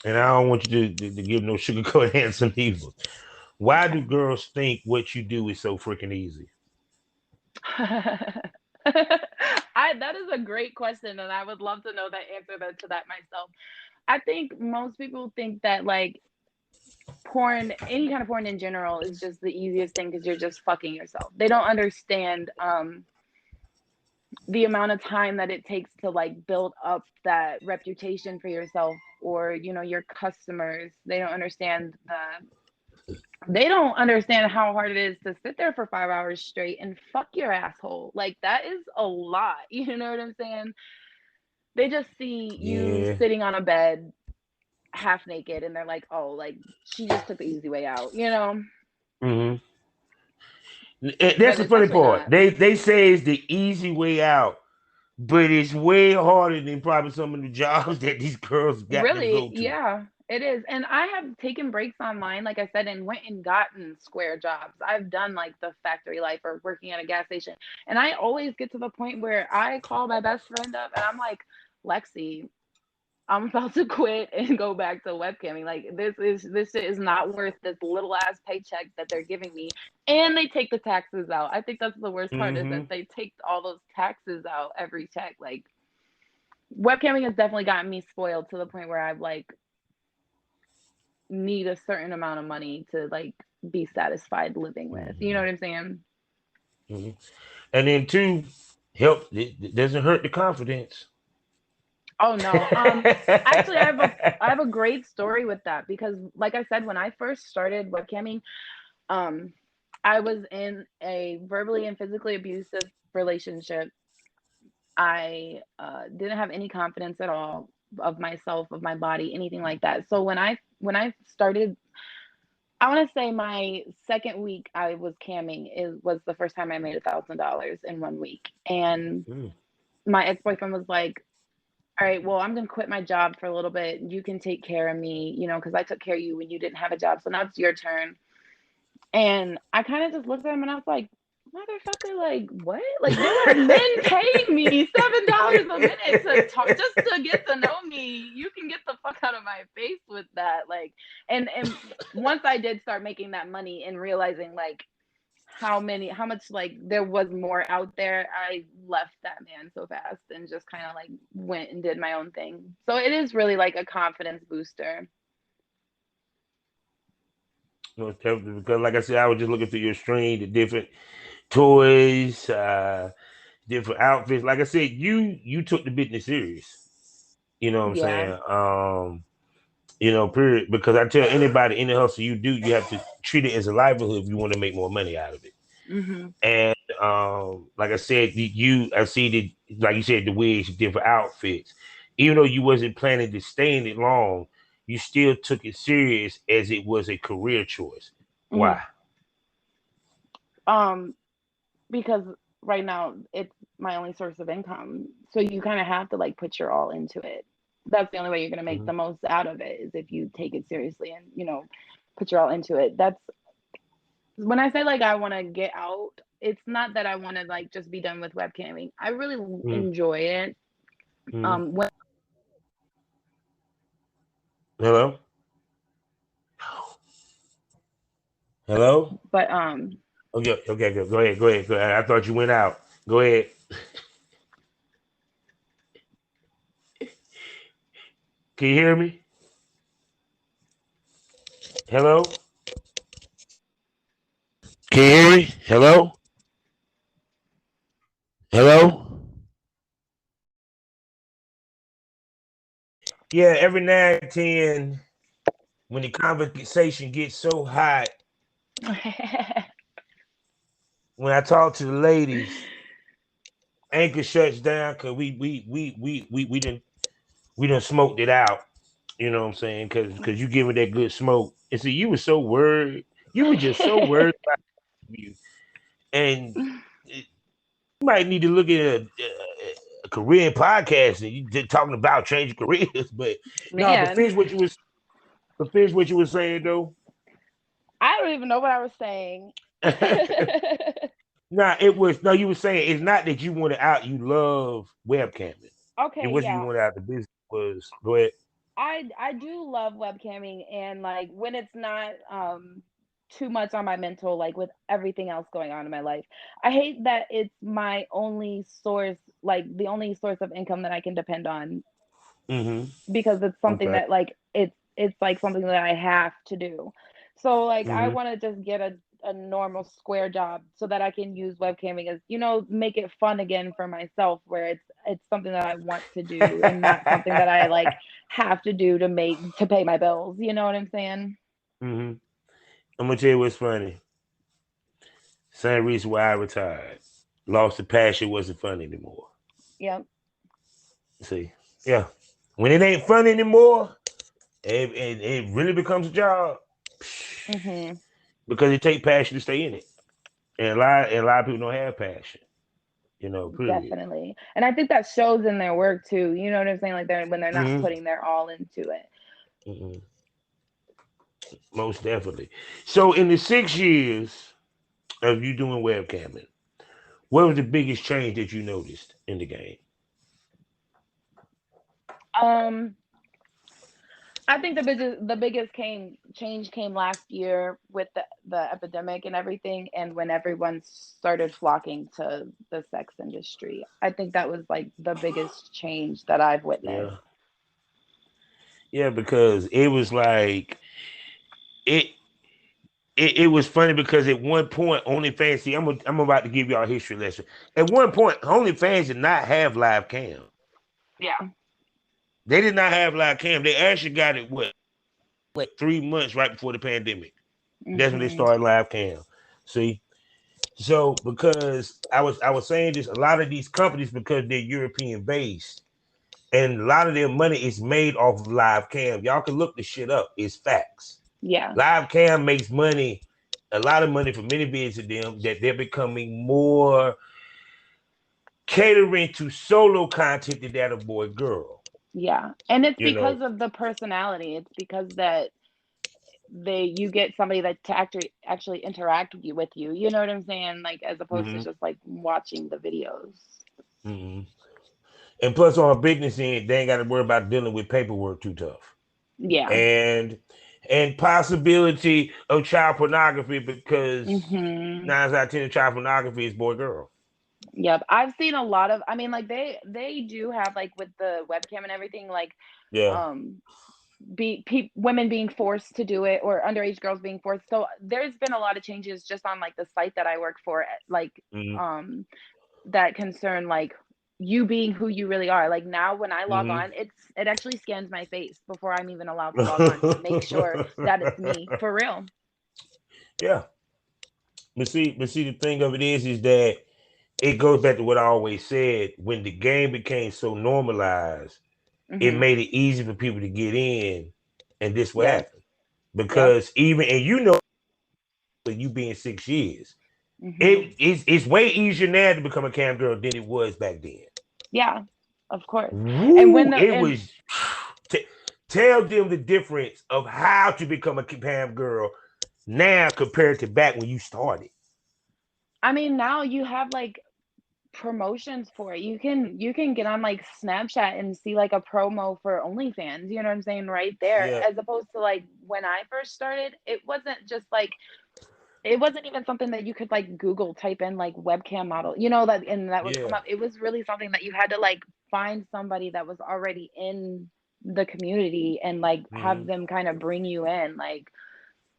and I don't want you to give no sugarcoat answer either. Why do Okay. girls think what you do is so freaking easy? That is a great question, and I would love to know the answer to that myself. I think most people think that like porn, any kind of porn in general, is just the easiest thing because you're just fucking yourself. They don't understand the amount of time that it takes to like build up that reputation for yourself or your customers. They don't understand how hard it is to sit there for 5 hours straight and fuck your asshole. Like that is a lot. You know what I'm saying? They just see you Yeah. sitting on a bed half naked and they're like, oh, like she just took the easy way out. Mhm. That's But the it's funny actually part. not. They say it's the easy way out, but it's way harder than probably some of the jobs that these girls got to Really, go to. yeah, it is. And I have taken breaks online, like I said, and went and gotten square jobs. I've done like the factory life or working at a gas station. And I always get to the point where I call my best friend up and I'm like, Lexi, I'm about to quit and go back to webcamming. Like this shit is not worth this little ass paycheck that they're giving me. And they take the taxes out. I think that's the worst part is that Mm-hmm. they take all those taxes out every check. Like webcamming has definitely gotten me spoiled to the point where I've like need a certain amount of money to like be satisfied living with. You know Mm-hmm. what I'm saying? Mm-hmm. And then two, help it doesn't hurt the confidence. Oh no. Actually I have a great story with that because like I said, when I first started webcamming, um I was in a verbally and physically abusive relationship. I didn't have any confidence at all of myself, of my body, anything like that. So when I started, I want to say my second week I was camming, it was the first time I made $1,000 in 1 week. And Mm. my ex-boyfriend was like, all right, well, I'm gonna quit my job for a little bit. You can take care of me, because I took care of you when you didn't have a job. So now it's your turn. And I kind of just looked at him and I was like, motherfucker, like what? Like there are men paying me $7 a minute to talk, just to get to know me. You can get the fuck out of my face with that. Like, and once I did start making that money and realizing like how much like there was more out there, I left that man so fast and just kind of like went and did my own thing. So it is really like a confidence booster. Because like I said, I was just looking through your stream, the different toys, different outfits. Like I said, you took the business serious. You know what I'm Yeah. saying? Period. Because I tell anybody in the hustle you do, you have to treat it as a livelihood if you want to make more money out of it. Mm-hmm. And like I said, I see that, like you said, the wigs, different outfits. Even though you wasn't planning to stay in it long, you still took it serious as it was a career choice. Why? Because right now it's my only source of income. So you kind of have to like put your all into it. That's the only way you're going to make Mm-hmm. the most out of it, is if you take it seriously and, put your all into it. That's when I say like I want to get out, it's not that I want to like just be done with webcamming. I really enjoy it. Mm-hmm. When Hello? Hello? but Okay, okay, go ahead, go ahead, go ahead. I thought you went out. Go ahead. Can you hear me? Hello? Can you hear me? Hello? Hello? Yeah, every now and then, when the conversation gets so hot, when I talk to the ladies, Anchor shuts down because we done smoked it out. You know what I'm saying? Because you giving that good smoke. And see, you were so worried. You were just so worried about you. And you might need to look at a Korean podcast and you just talking about changing careers. But no, but man, finish what you were saying though. I don't even know what I was saying. Nah, it was no. You were saying it's not that you wanted out. You love webcamming. It Okay, wasn't you yeah. wanted out the business. Was go ahead. I do love webcamming, and like when it's not too much on my mental, like with everything else going on in my life. I hate that it's my only source, like the only source of income that I can depend on, Mm-hmm. because it's something Okay. that like it's like something that I have to do. So like I Mm-hmm. want to just get a normal square job so that I can use webcamming as, make it fun again for myself, where it's something that I want to do and not something that I like have to do to pay my bills. You know what I'm saying? Mm-hmm. I'm gonna tell you what's funny. Same reason why I retired. Lost the passion, wasn't fun anymore. Yep. See, yeah. When it ain't fun anymore, it really becomes a job. Mhm. Because it takes passion to stay in it. And a lot of people don't have passion. Period. Definitely. And I think that shows in their work too. You know what I'm saying? Like when they're not Mm-hmm. putting their all into it. Mm-hmm. Most definitely. So in the 6 years of you doing webcamming, what was the biggest change that you noticed in the game? Um I think the biggest change came last year with the epidemic and everything, and when everyone started flocking to the sex industry. I think that was like the biggest change that I've witnessed. Yeah. Yeah, because it was like it it was funny because at one point OnlyFans, see, I'm about to give y'all a history lesson. At one point, OnlyFans did not have live cam. Yeah. They did not have live cam. They actually got it what 3 months right before the pandemic. That's when they Mhm. started live cam. See, so because I was saying this, a lot of these companies, because they're European based, and a lot of their money is made off of live cam. Y'all can look the shit up. It's facts. Yeah. Live cam makes money, a lot of money for many bids of them, that they're becoming more catering to solo content than that of boy girl. Yeah. And it's You know. because of the personality. It's because that you get somebody that to actually interact with you. You know what I'm saying? Like as opposed to Mm-hmm. just like watching the videos. Mm-hmm. And plus, on a business end, they ain't got to worry about dealing with paperwork too tough, Yeah. and possibility of child pornography, because Mhm. 9 out of 10 child pornography is boy girl. Yep. I've seen a lot of, I mean, like they do have like with the webcam and everything, like Yeah. um women being forced to do it or underage girls being forced. So there's been a lot of changes just on like the site that I work for, like Mm-hmm. um that concern like you being who you really are. Like now when I log Mm-hmm. on, it actually scans my face before I'm even allowed to log on to make sure that it's me for real. Yeah. But see, the thing of it is that it goes back to what I always said. When the game became so normalized, it Mhm. made it easy for people to get in, and this what Yep. happened. Yep. Because even, and you know, you being 6 years, Mhm. it's way easier now to become a cam girl than it was back then. Yeah. Of course. And when Woo! the It and was. Tell them the difference of how to become a cam girl now compared to back when you started. I mean now you have like promotions for it. You can get on like Snapchat and see like a promo for OnlyFans, you know what I'm saying, right there, Yeah. as opposed to like when I first started, it wasn't just like it wasn't even something that you could like Google type in like webcam model, you know, that and that would come Yeah. up. It was really something that you had to like find somebody that was already in the community and like have Mm-hmm. them kind of bring you in. Like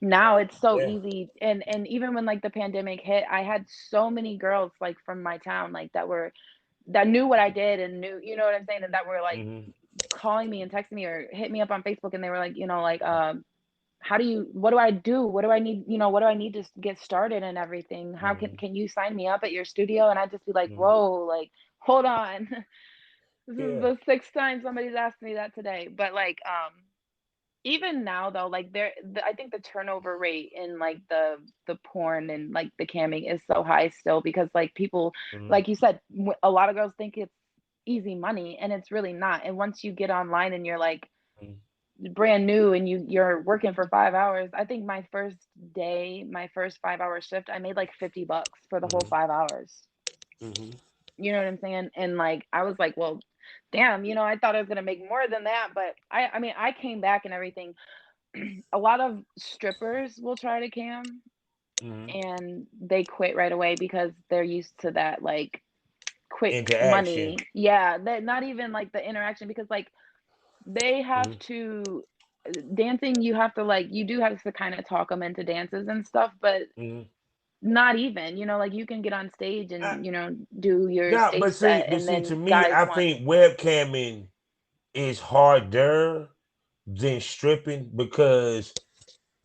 now it's so Yeah. easy, and even when like the pandemic hit, I had so many girls like from my town like that knew what I did and knew, you know what I'm saying, and that were like Mm-hmm. calling me and texting me or hit me up on Facebook, and they were like, you know, like how do you what do I do? What do I need, you know, what do I need to get started and everything? How Mm-hmm. can you sign me up at your studio? And I'd just be like, Mm-hmm. "Whoa, like hold on." This is Yeah. the sixth time somebody's asked me that today. But like even now though, like I think the turnover rate in like the porn and like the camming is so high still because like people, Mm-hmm. like you said, a lot of girls think it's easy money and it's really not. And once you get online and you're like brand new and you're working for 5 hours, I think my first day, my first 5 hour shift, I made like $50 for the whole Mm-hmm. 5 hours. Mm-hmm. You know what I'm saying? And like I was like, well, damn, you know, I thought I was gonna make more than that, but I mean I came back and everything. A lot of strippers will try to cam Mm-hmm. and they quit right away because they're used to that like quick Interaction. money. Yeah, that not even like the interaction because like they have Mm-hmm. to dancing, you have to like you do have to kind of talk them into dances and stuff, but Mm-hmm. not even, you know, like you can get on stage and, you know, do your No, stage set but and see, to then me, guys I want think webcamming is harder than stripping, because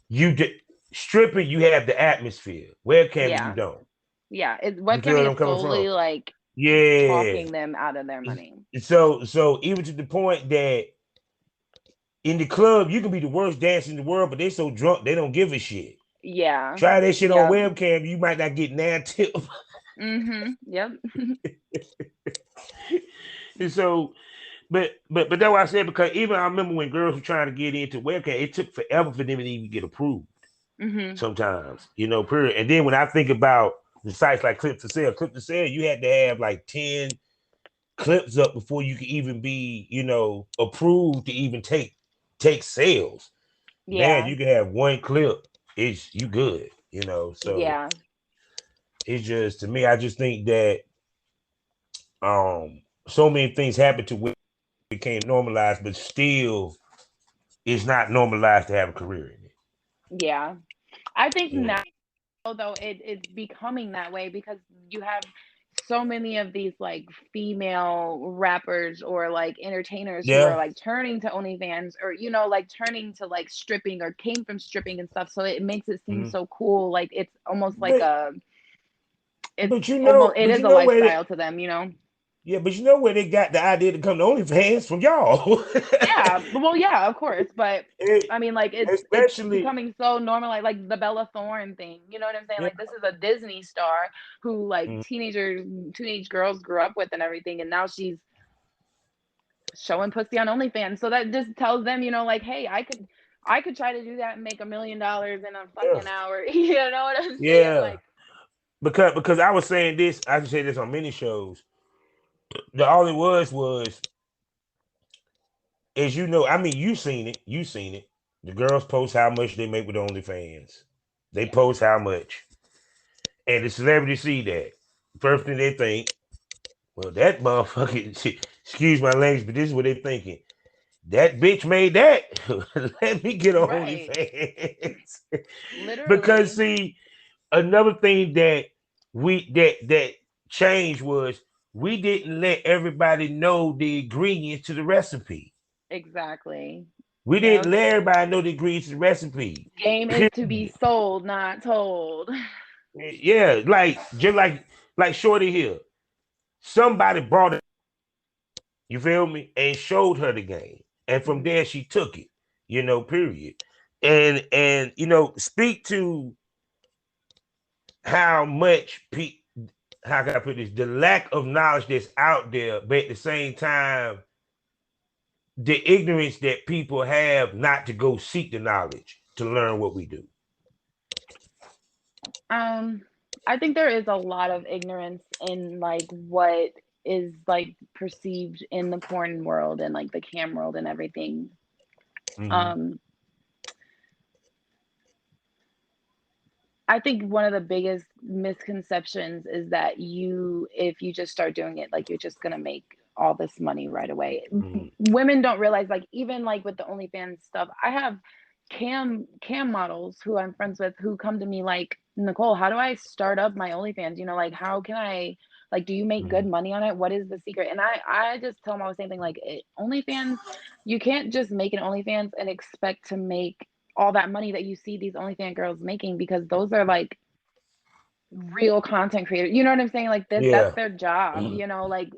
you did stripping, you have the atmosphere. Webcamming, you yeah. don't. Yeah, You feel webcamming what is I'm coming from? solely like Yeah. talking them out of their money. So even to the point that in the club, you can be the worst dancer in the world, but they're so drunk they don't give a shit. Yeah. Try that shit on Yep. webcam, you might not get nan tip. Yep. And so, but that's why I said, because even I remember when girls were trying to get into webcam, it took forever for them to even get approved. Mhm. Sometimes, period. And then when I think about the sites like Clip to Sell, you had to have like 10 clips up before you could even be, approved to even take sales. Now Yeah. you can have one clip, it's you good. So Yeah. it's just, to me, I just think that so many things happened to where it became normalized, but still it's not normalized to have a career in it. Yeah. I think Yeah. now though it's becoming that way because you have so many of these like female rappers or like entertainers who are Yeah. like turning to OnlyFans or like turning to like stripping or came from stripping and stuff. So it makes it seem Mhm. so cool. Like it's almost like But it's but you almost know, it but is you a know where lifestyle to them, you know? yeah, but you know where they got the idea to come to OnlyFans from y'all. Yeah, well, yeah, of course, but It- I mean, like it's especially becoming so normalized, like the Bella Thorne thing. You know what I'm saying? yeah. Like this is a Disney star who like Mhm. teenage girls grew up with and everything, and now she's showing pussy on OnlyFans. So that just tells them, like, hey, I could try to do that and make $1 million in a Yeah. fucking hour. You know what I'm saying? Yeah. Like, Because I was saying this, I can say this on many shows. The all it was as you know, I mean, you seen it. The girls post how much they make with OnlyFans. They yeah, post how much, and the celebrities see that. First thing they think, well, that motherfucking excuse my language, but this is what they're thinking. That bitch made that. Let me get on right, OnlyFans. Because literally, see, another thing that that changed was we didn't let everybody know the ingredients to the recipe. exactly. We Yep. didn't let everybody know the ingredients to the recipe. Game is to be Period. sold, not told. Yeah, like just like Shorty here. Somebody brought it, you feel me, and showed her the game. And from Mhm. there she took it, period. And speak to how much how can I put this? The lack of knowledge that's out there, but at the same time, the ignorance that people have not to go seek the knowledge to learn what we do. Um, I think there is a lot of ignorance in like what is like perceived in the porn world and like the cam world and everything. Mm-hmm. Um, I think one of the biggest misconceptions is that if you just start doing it, like you're just gonna make all this money right away. Mm-hmm. Women don't realize, like, even like with the OnlyFans stuff, I have cam models who I'm friends with who come to me like, Nicole, how do I start up my OnlyFans? Like, how can I, like, do you make Mm-hmm. good money on it? What is the secret? And I just tell them all the same thing, like, OnlyFans, you can't just make an OnlyFans and expect to make all that money that you see these OnlyFans girls making, because those are like real content creators. You know what I'm saying? Like that's Yeah. their job, like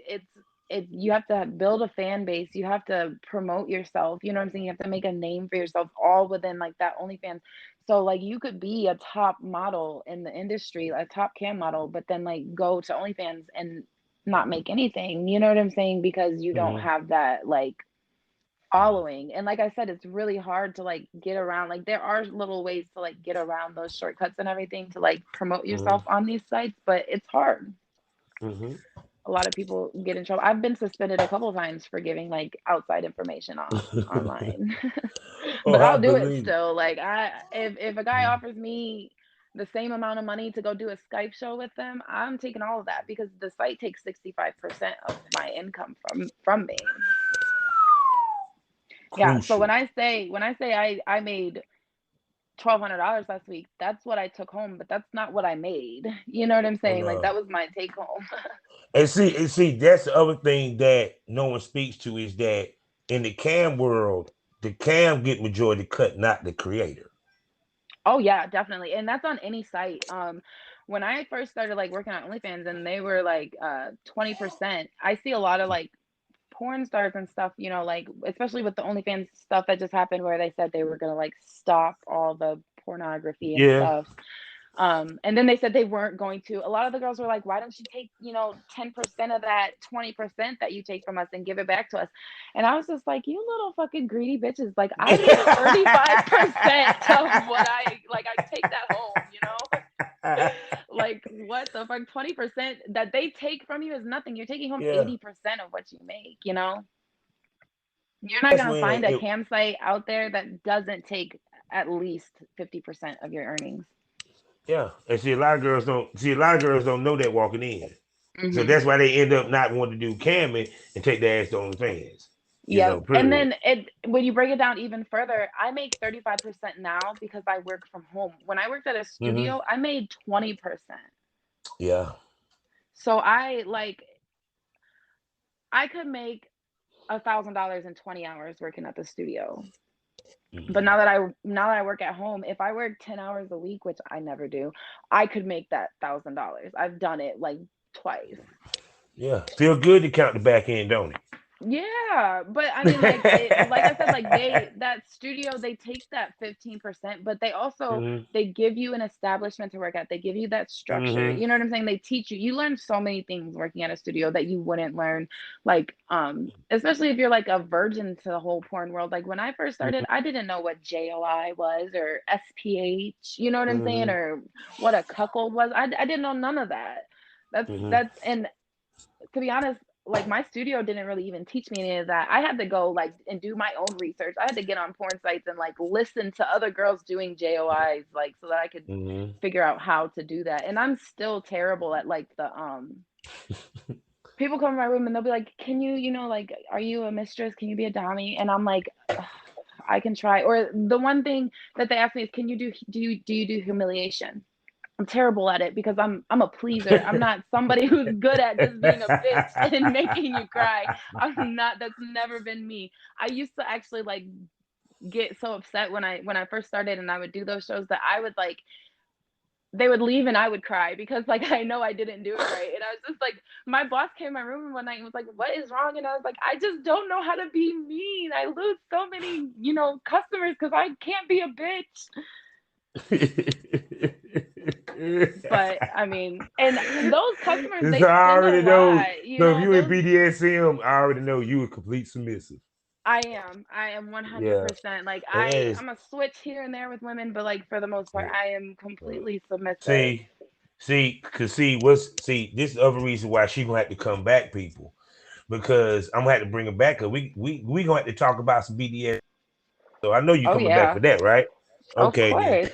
you have to build a fan base, you have to promote yourself, you know what I'm saying? You have to make a name for yourself all within like that OnlyFans. So like you could be a top model in the industry, a top cam model, but then like go to OnlyFans and not make anything, you know what I'm saying? Because you don't Mm-hmm. have that like following. And like I said, it's really hard to like get around. Like there are little ways to like get around those shortcuts and everything to like promote Mm-hmm. yourself on these sites, but it's hard. Mm-hmm. A lot of people get in trouble. I've been suspended a couple of times for giving like outside information online. Oh, But I I'll do it believe it. still. Like if a guy offers me the same amount of money to go do a Skype show with them, I'm taking all of that because the site takes 65% of my income from me. Yeah, so Crucial. when I say I made $1,200 last week, that's what I took home, but that's not what I made. You know what I'm Oh saying? Like that no. was my take home. And see, that's the other thing that no one speaks to is that in the cam world, the cam get majority cut, not the creator. Oh yeah, definitely. And that's on any site. When I first started like working on OnlyFans and they were like 20%, I see a lot of like porn stars and stuff, like especially with the OnlyFans stuff that just happened where they said they were gonna like stop all the pornography and Yeah. stuff. And then they said they weren't going to. A lot of the girls were like, why don't you take, 10% of that 20% that you take from us and give it back to us? And I was just like, you little fucking greedy bitches. Like, I need 35% of what I take that home. Like, what the fuck? 20% that they take from you is nothing. You're taking home Yeah. 80% of what you make? You're not That's going to when find a it cam site out there that doesn't take at least 50% of your earnings. yeah. And see a lot of girls don't know that walking in. So Hmm. that's why they end up not wanting to do camming and take their ass to OnlyFans. Yep. And Period. then when you break it down even further, I make 35% now because I work from home. When I worked at a Mm-hmm. studio, I made 20%. Yeah. So I could make $1,000 in 20 hours working at the studio. But Mhm. now that I work at home, if I work 10 hours a week, which I never do, I could make that $1,000. I've done it like twice. Yeah, feel good to count the back end, don't Yeah, but I mean, like I said, like that studio, they take that 15%, but they also it? they give you an establishment to work at. They give you that structure. Hmm. You know what I'm saying? They teach you. You learn so many things working at a studio that you wouldn't learn, like especially if you're like a virgin to the whole porn world. Like when I first started, I didn't know what JOI was or SPH. You know what I'm saying? Hmm. Or what a cuckold was. I didn't know none of that. Hmm. That's and to be honest, like my studio didn't really even teach me any of that. I had to go like and do my own research. I had to get on porn sites and like listen to other girls doing JOIs, like so that I could Hmm. figure out how to do that. And I'm still terrible at like the people come in my room and they'll be like, "Can you, like, are you a mistress? Can you be a dommy?" And I'm like, "Ugh, I can try." Or the one thing that they ask me is, "Can you do humiliation?" I'm terrible at it because I'm a pleaser. I'm not somebody who's good at just being a bitch and making you cry. I'm not. That's never been me. I used to actually like get so upset when I first started and I would do those shows that I would like they would leave and I would cry because like I know I didn't do it right. And I was just like my boss came in my room one night and was like, "What is wrong?" And I was like, "I just don't know how to be mean. I lose so many, customers because I can't be a bitch." But I mean, and those customers, So they I spend a already know. lot, So if you in those BDSM, I already know you a complete submissive. I am Yeah. 100%. Like Yes. I'm a switch here and there with women, but like for the most part, I am completely submissive. See, see, this is the other reason why she gonna have to come back, people, because I'm gonna have to bring her back. Cause we gonna have to talk about some BDS. So I know you Oh coming back for yeah, that, right? of Okay, then. course.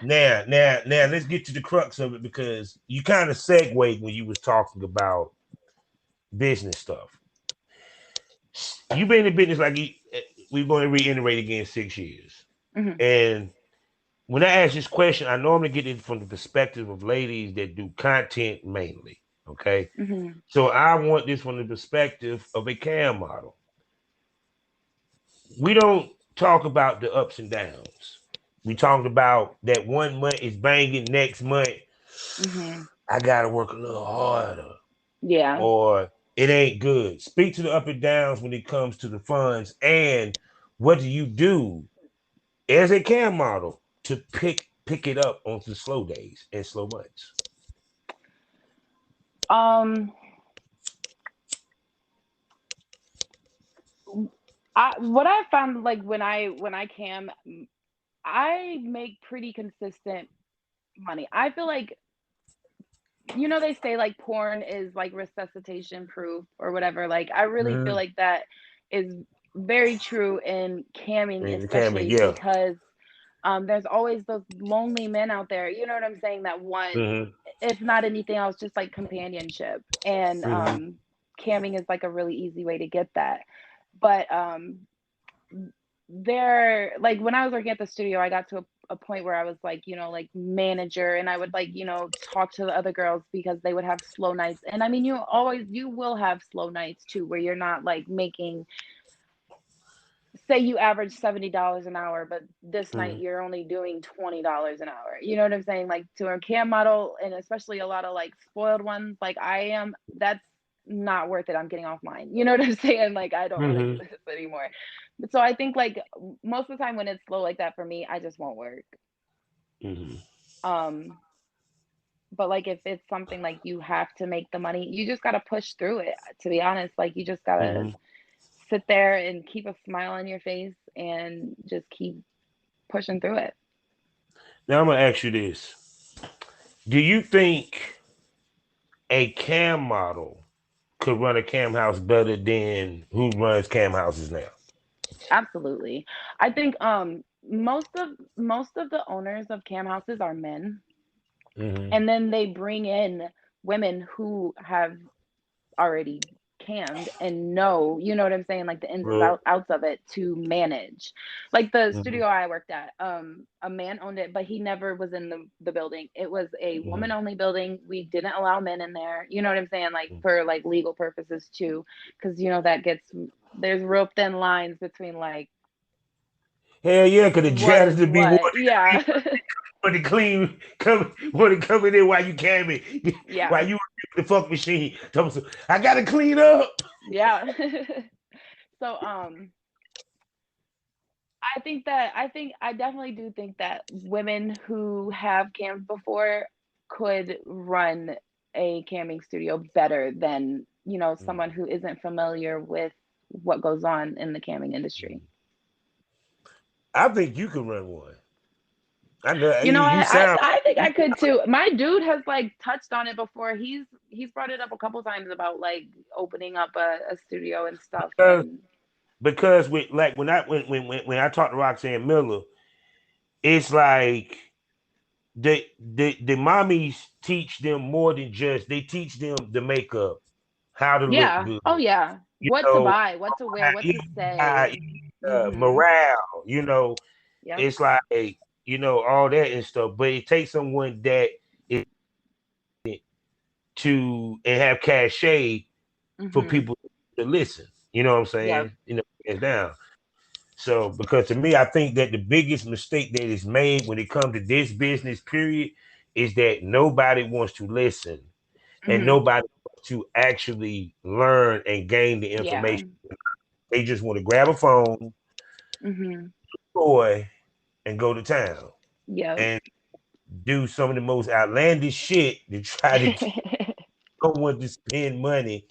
Now, let's get to the crux of it because you kind of segued when you was talking about business stuff. You've been in business we're going to reiterate again 6 years, Hmm. and when I ask this question, I normally get it from the perspective of ladies that do content mainly. Okay. Hmm. So I want this from the perspective of a cam model. We don't talk about the ups and downs. We talked about that 1 month is banging, next month, Hmm. I got to work a little harder Yeah. or it ain't good. Speak to the up and downs when it comes to the funds and what do you do as a cam model to pick it up on the slow days and slow months. Um, what I found like when I cam, I make pretty consistent money. I feel like they say like porn is like resuscitation proof or whatever. Like I really feel Mm-hmm. like that is very true in camming, And Cammy, especially yeah. because there's always those lonely men out there, you know what I'm saying, that want, Mm-hmm. if not anything else, just like companionship. And Mm-hmm. camming is like a really easy way to get that. But there, like when I was working at the studio, I got to a point where I was like, like manager, and I would like, talk to the other girls because they would have slow nights. And I mean, you will have slow nights too, where you're not like making, say you average $70 an hour, but this night Mm-hmm. you're only doing $20 an hour. You know what I'm saying? Like to a cam model, and especially a lot of like spoiled ones, like I am, that's not worth it. I'm getting off mine. You know what I'm saying? Like I don't want to do Mm-hmm. this anymore. But so I think like most of the time when it's slow like that for me, I just won't work. Mm-hmm. Um, but like if it's something like you have to make the money, you just gotta push through it. To be honest, like you just gotta Mm-hmm. sit there and keep a smile on your face and just keep pushing through it. Now I'm gonna ask you this: do you think a cam model could run a cam house better than who runs cam houses now? Absolutely. I think most of the owners of cam houses are men, Mm-hmm. and then they bring in women who have already cammed and know, you know what I'm saying, like the ins and Well, outs of it to manage. Like the mhm, studio I worked at, a man owned it, but he never was in the building. It was a woman mhm, only building. We didn't allow men in there. You know what I'm saying? Like mhm. for like legal purposes too, because you know that gets there's real thin lines between like Hell yeah, because the what is janitor be what. Yeah. want to clean, want to come in there while you camming, Yeah. while you the fuck machine. Tell me, I gotta clean up. Yeah. So I definitely do think that women who have cammed before could run a camming studio better than, you know, someone Mhm. who isn't familiar with what goes on in the camming industry. I think you can run one. I know You know, you sound. I think I could too. My dude has like touched on it before. He's brought it up a couple times about like opening up a studio and stuff. Uh, And because with like when I talked to Roxanne Miller, it's like the mommies teach them more than just they teach them the makeup, how to look yeah, good, oh yeah, you what to know, buy, what to wear, how, what you to how, say. Mhm. morale, you know, Yep. it's like all that and stuff. But it takes someone that is to and have cachet for Mhm. people to listen. You know what I'm Yep. saying? It's down. So, because to me, I think that the biggest mistake that is made when it comes to this business, period, is that nobody wants to listen and Mhm. nobody wants to actually learn and gain the Yeah. information. They just want to grab a phone, Mhm. toy, and go to town Yep. and do some of the most outlandish shit to try to get someone to spend money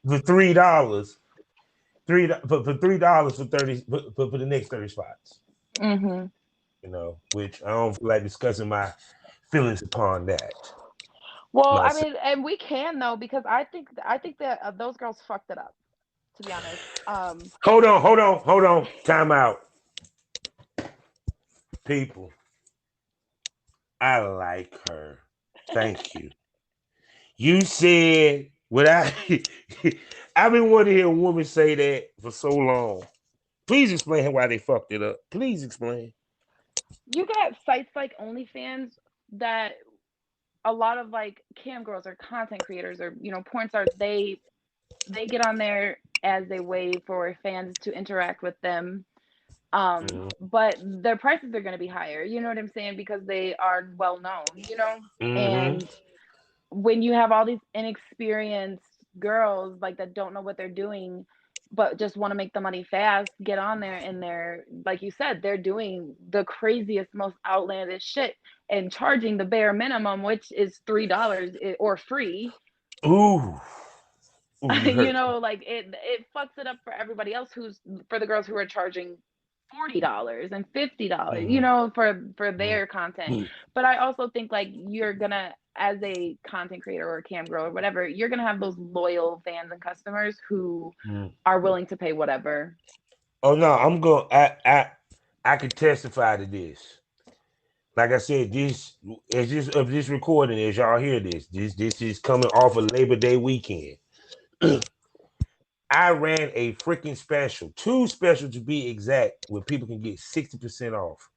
for $3, for $3 for 30 for the next 30 spots. Mhm. Which I don't feel like discussing my feelings upon that Well, I myself. mean, and we can though because I think that those girls fucked it up. To be honest. Hold on. Time out. People, I like her. Thank you. You said what I I've been wanting to hear a woman say that for so long. Please explain why they fucked it up. Please explain. You got sites like OnlyFans that a lot of like cam girls or content creators or porn stars they get on there as a way for fans to interact with them. But their prices are going to be higher, you know what I'm saying, because they are well known, Mm-hmm. and when you have all these inexperienced girls like that don't know what they're doing but just want to make the money fast, get on there, and they're like you said, they're doing the craziest, most outlandish shit and charging the bare minimum, which is $3 or free. Ooh. Ooh, you hurt. Like it fucks it up for everybody else, who's for the girls who are charging $40 and $50, Mm-hmm. for their content. But I also think like you're gonna, as a content creator or a cam girl or whatever, you're gonna have those loyal fans and customers who Mm-hmm. are willing to pay whatever. Oh no, I'm going. I can testify to this. Like I said, this as this of this recording, as y'all hear this is coming off of Labor Day weekend. I ran a freaking special, two specials to be exact, where people can get 60% off.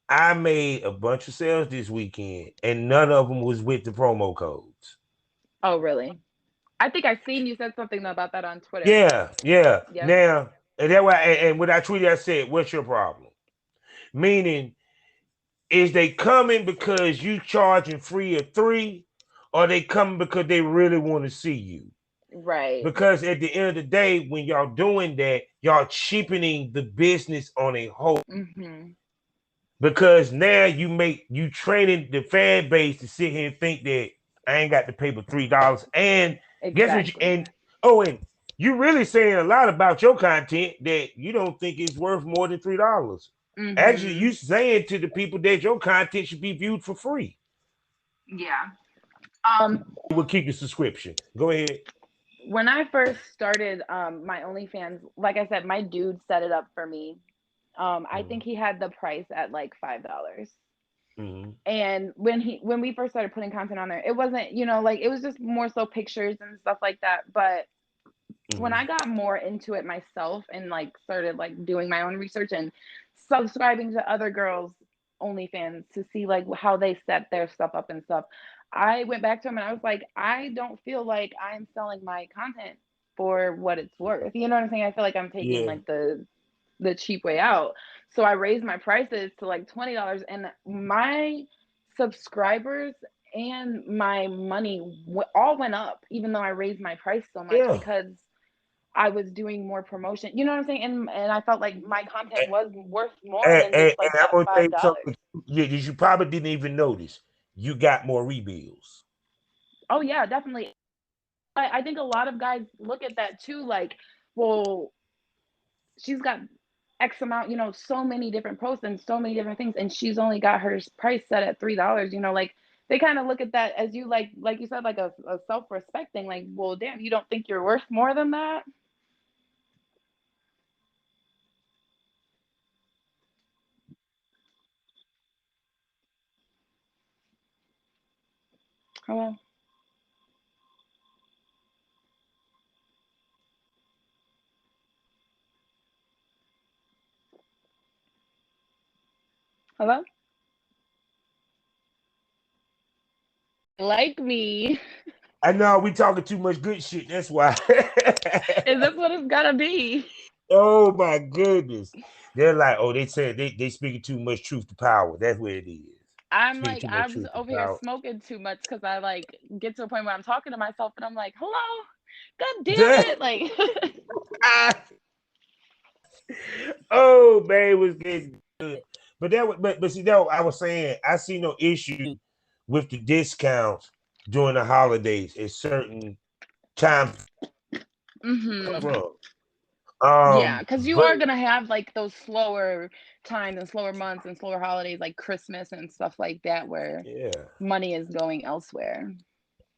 I made a bunch of sales this weekend, and none of them was with the promo codes. Oh, really? I think I seen you said something about that on Twitter. Yeah. Yep. Now, and that why, and when I tweeted, I said, "What's your problem?" Meaning, is they coming because you charging free of three, or they coming because they really want to see you? Right. Because at the end of the day, when y'all doing that, y'all cheapening the business on a whole. Mhm. Because now you training the fan base to sit here and think that I ain't got to pay but $3. And guess what? Exactly. And you really saying a lot about your content that you don't think it's worth more than $3. Actually, you Mhm. saying to the people that your content should be viewed for free. Yeah. Um We'll keep your subscription. Go ahead. when I first started my OnlyFans, like I said, my dude set it up for me. I think he had the price at like $5. Mm-hmm. And when we first started putting content on there, it wasn't, like, it was just more so pictures and stuff like that. But when I got more into it myself and like started like doing my own research and subscribing to other girls OnlyFans to see like how they set their stuff up and stuff, I went back to them and I was like, I don't feel like I'm selling my content for what it's worth. You know what I'm saying? I feel like I'm taking Yeah. like the cheap way out. So I raised my prices to like $20, and my subscribers and my money all went up, even though I raised my price so much, Yeah. because I was doing more promotion. You know what I'm saying? And I felt like my content was worth more than just And like I'm that gonna tell you $5. something. You probably didn't even notice. You got more rebills. Oh yeah, definitely. I think a lot of guys look at that too, like, well, she's got X amount, so many different posts and so many different things, and she's only got her price set at $3. Like they kind of look at that as you like you said, like a self-respect thing. Like, well, damn, you don't think you're worth more than that? Hello, hello, like me. I know we talking too much good shit. That's why. Is this what it's gotta be? Oh my goodness. They're like, oh, they said they speaking too much truth to power. That's what it is. I'm Speaking like, too much I'm truth to over here power. smoking too much because I like get to a point where I'm talking to myself and I'm like, hello, god damn it, like. Oh man, it was getting good. But see, no, I was saying I see no issue with the discounts during the holidays at certain times Hmm. from. Yeah, because you But are gonna have like those slower times and slower months and slower holidays like Christmas and stuff like that where yeah, money is going elsewhere.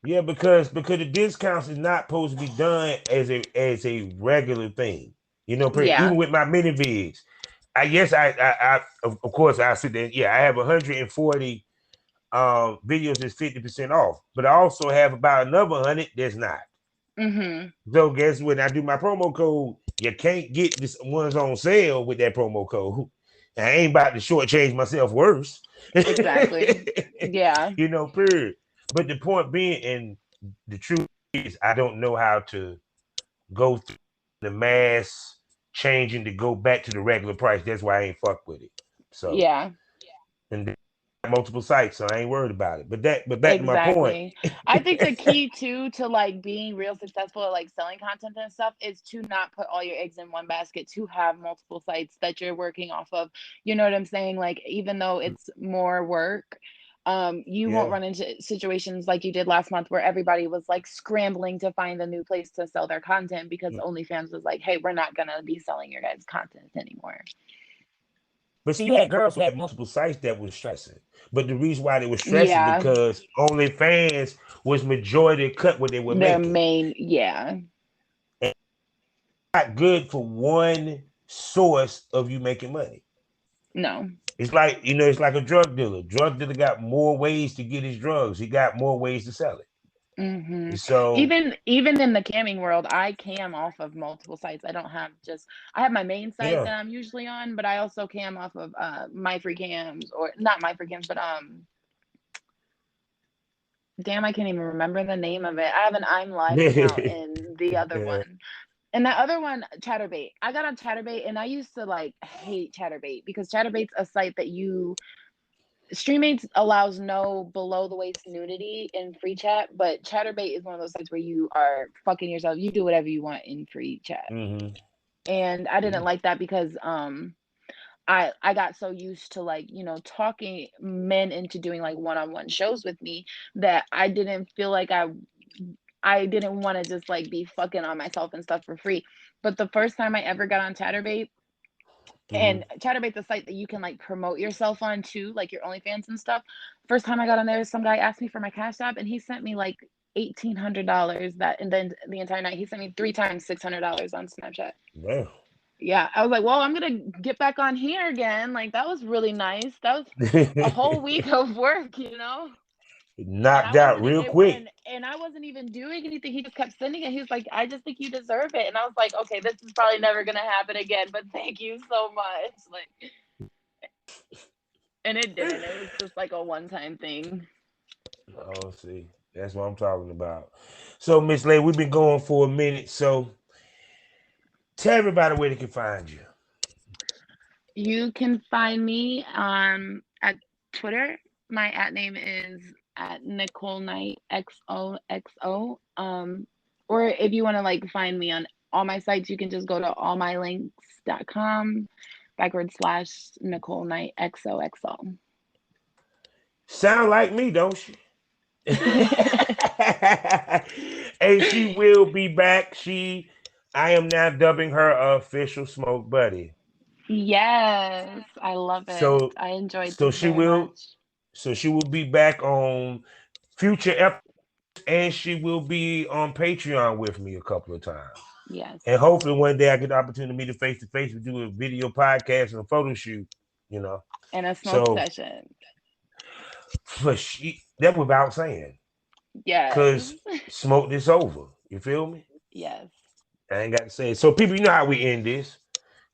yeah, because the discounts is not supposed to be done as a regular thing. Yeah. Even with my mini vids, I yes, I of course I sit there. Yeah, I have 140 videos that's 50% off, but I also have about another 100 that's not. Hmm. So guess when I do my promo code, you can't get this ones on sale with that promo code. I ain't about to shortchange myself worse. Exactly. Yeah. Period. But the point being, and the truth is, I don't know how to go through the mass changing to go back to the regular price. That's why I ain't fuck with it. So, Yeah. and multiple sites, so I ain't worried about it. But back to my point. Exactly. I think the key too to like being real successful at like selling content and stuff is to not put all your eggs in one basket, to have multiple sites that you're working off of. You know what I'm saying? Like even though it's more work, you won't Yeah. run into situations like you did last month where everybody was like scrambling to find a new place to sell their content because OnlyFans was like, hey, we're not gonna be selling your guys' content anymore. But see, you had girls who had multiple sites that was stressing. But the reason why they were stressing Yeah, because OnlyFans was majority cut what they were their making. main, yeah, And not good for one source of you making money. no. It's like a drug dealer. Drug dealer got more ways to get his drugs. He got more ways to sell it. Hmm. So Even in the camming world, I cam off of multiple sites. I have my main site yeah. that I'm usually on, but I also cam off of my free cams, or not my free cams, but damn, I can't even remember the name of it. I have an I'm Live account in the other Yeah. one. And that other one, Chatterbait. I got on Chatterbait and I used to like hate Chatterbait because Chatterbait's a site that Streammates allows no below the waist nudity in free chat, but Chatterbait is one of those sites where you are fucking yourself. You do whatever you want in free chat. Mm-hmm. And I didn't like that because I got so used to like, talking men into doing like one-on-one shows with me that I didn't feel like I didn't want to just like be fucking on myself and stuff for free. But the first time I ever got on Chatterbait, Mm-hmm. and Chatterbait's a site that you can like promote yourself on too, like your OnlyFans and stuff. First time I got on there, some guy asked me for my cash app and he sent me like $1,800 and then the entire night he sent me 3 times $600 on Snapchat. Wow. Yeah, I was like, well, I'm gonna get back on here again. Like that was really nice. That was a whole week of work, you know. And I Knocked out wasn't real quick. and I wasn't even doing anything. He just kept sending it. He was like, I just think you deserve it. And I was like, okay, this is probably never gonna happen again, but thank you so much. Like, and it didn't. It was just like a one-time thing. Oh, see, that's what I'm talking about. So, Miss Lay, we've been going for a minute. So, tell everybody where they can find you. You can find me at Twitter. My at name is at Nicole Knight XOXO. Or if you want to like find me on all my sites, you can just go to allmylinks.com / Nicole Knight XOXO. Sound like me, don't she? And she will be back. I am now dubbing her official smoke buddy. Yes, I love it. So, I enjoyed so this she very will, much. so she will be back on future episodes, and she will be on Patreon with me a couple of times. Yes. And hopefully one day I get the opportunity to meet her face to face. We do a video podcast and a photo shoot, you know. And a smoke So session. for that without saying, Yes. because smoke this over. You feel me? Yes. I ain't got to say it. So people, you know how we end this.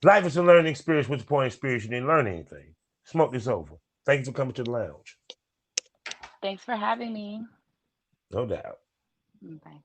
Life is a learning experience. What's the point of experience? You didn't learn anything. Smoke this over. Thank you for coming to the lounge. Thanks for having me. No doubt. Bye.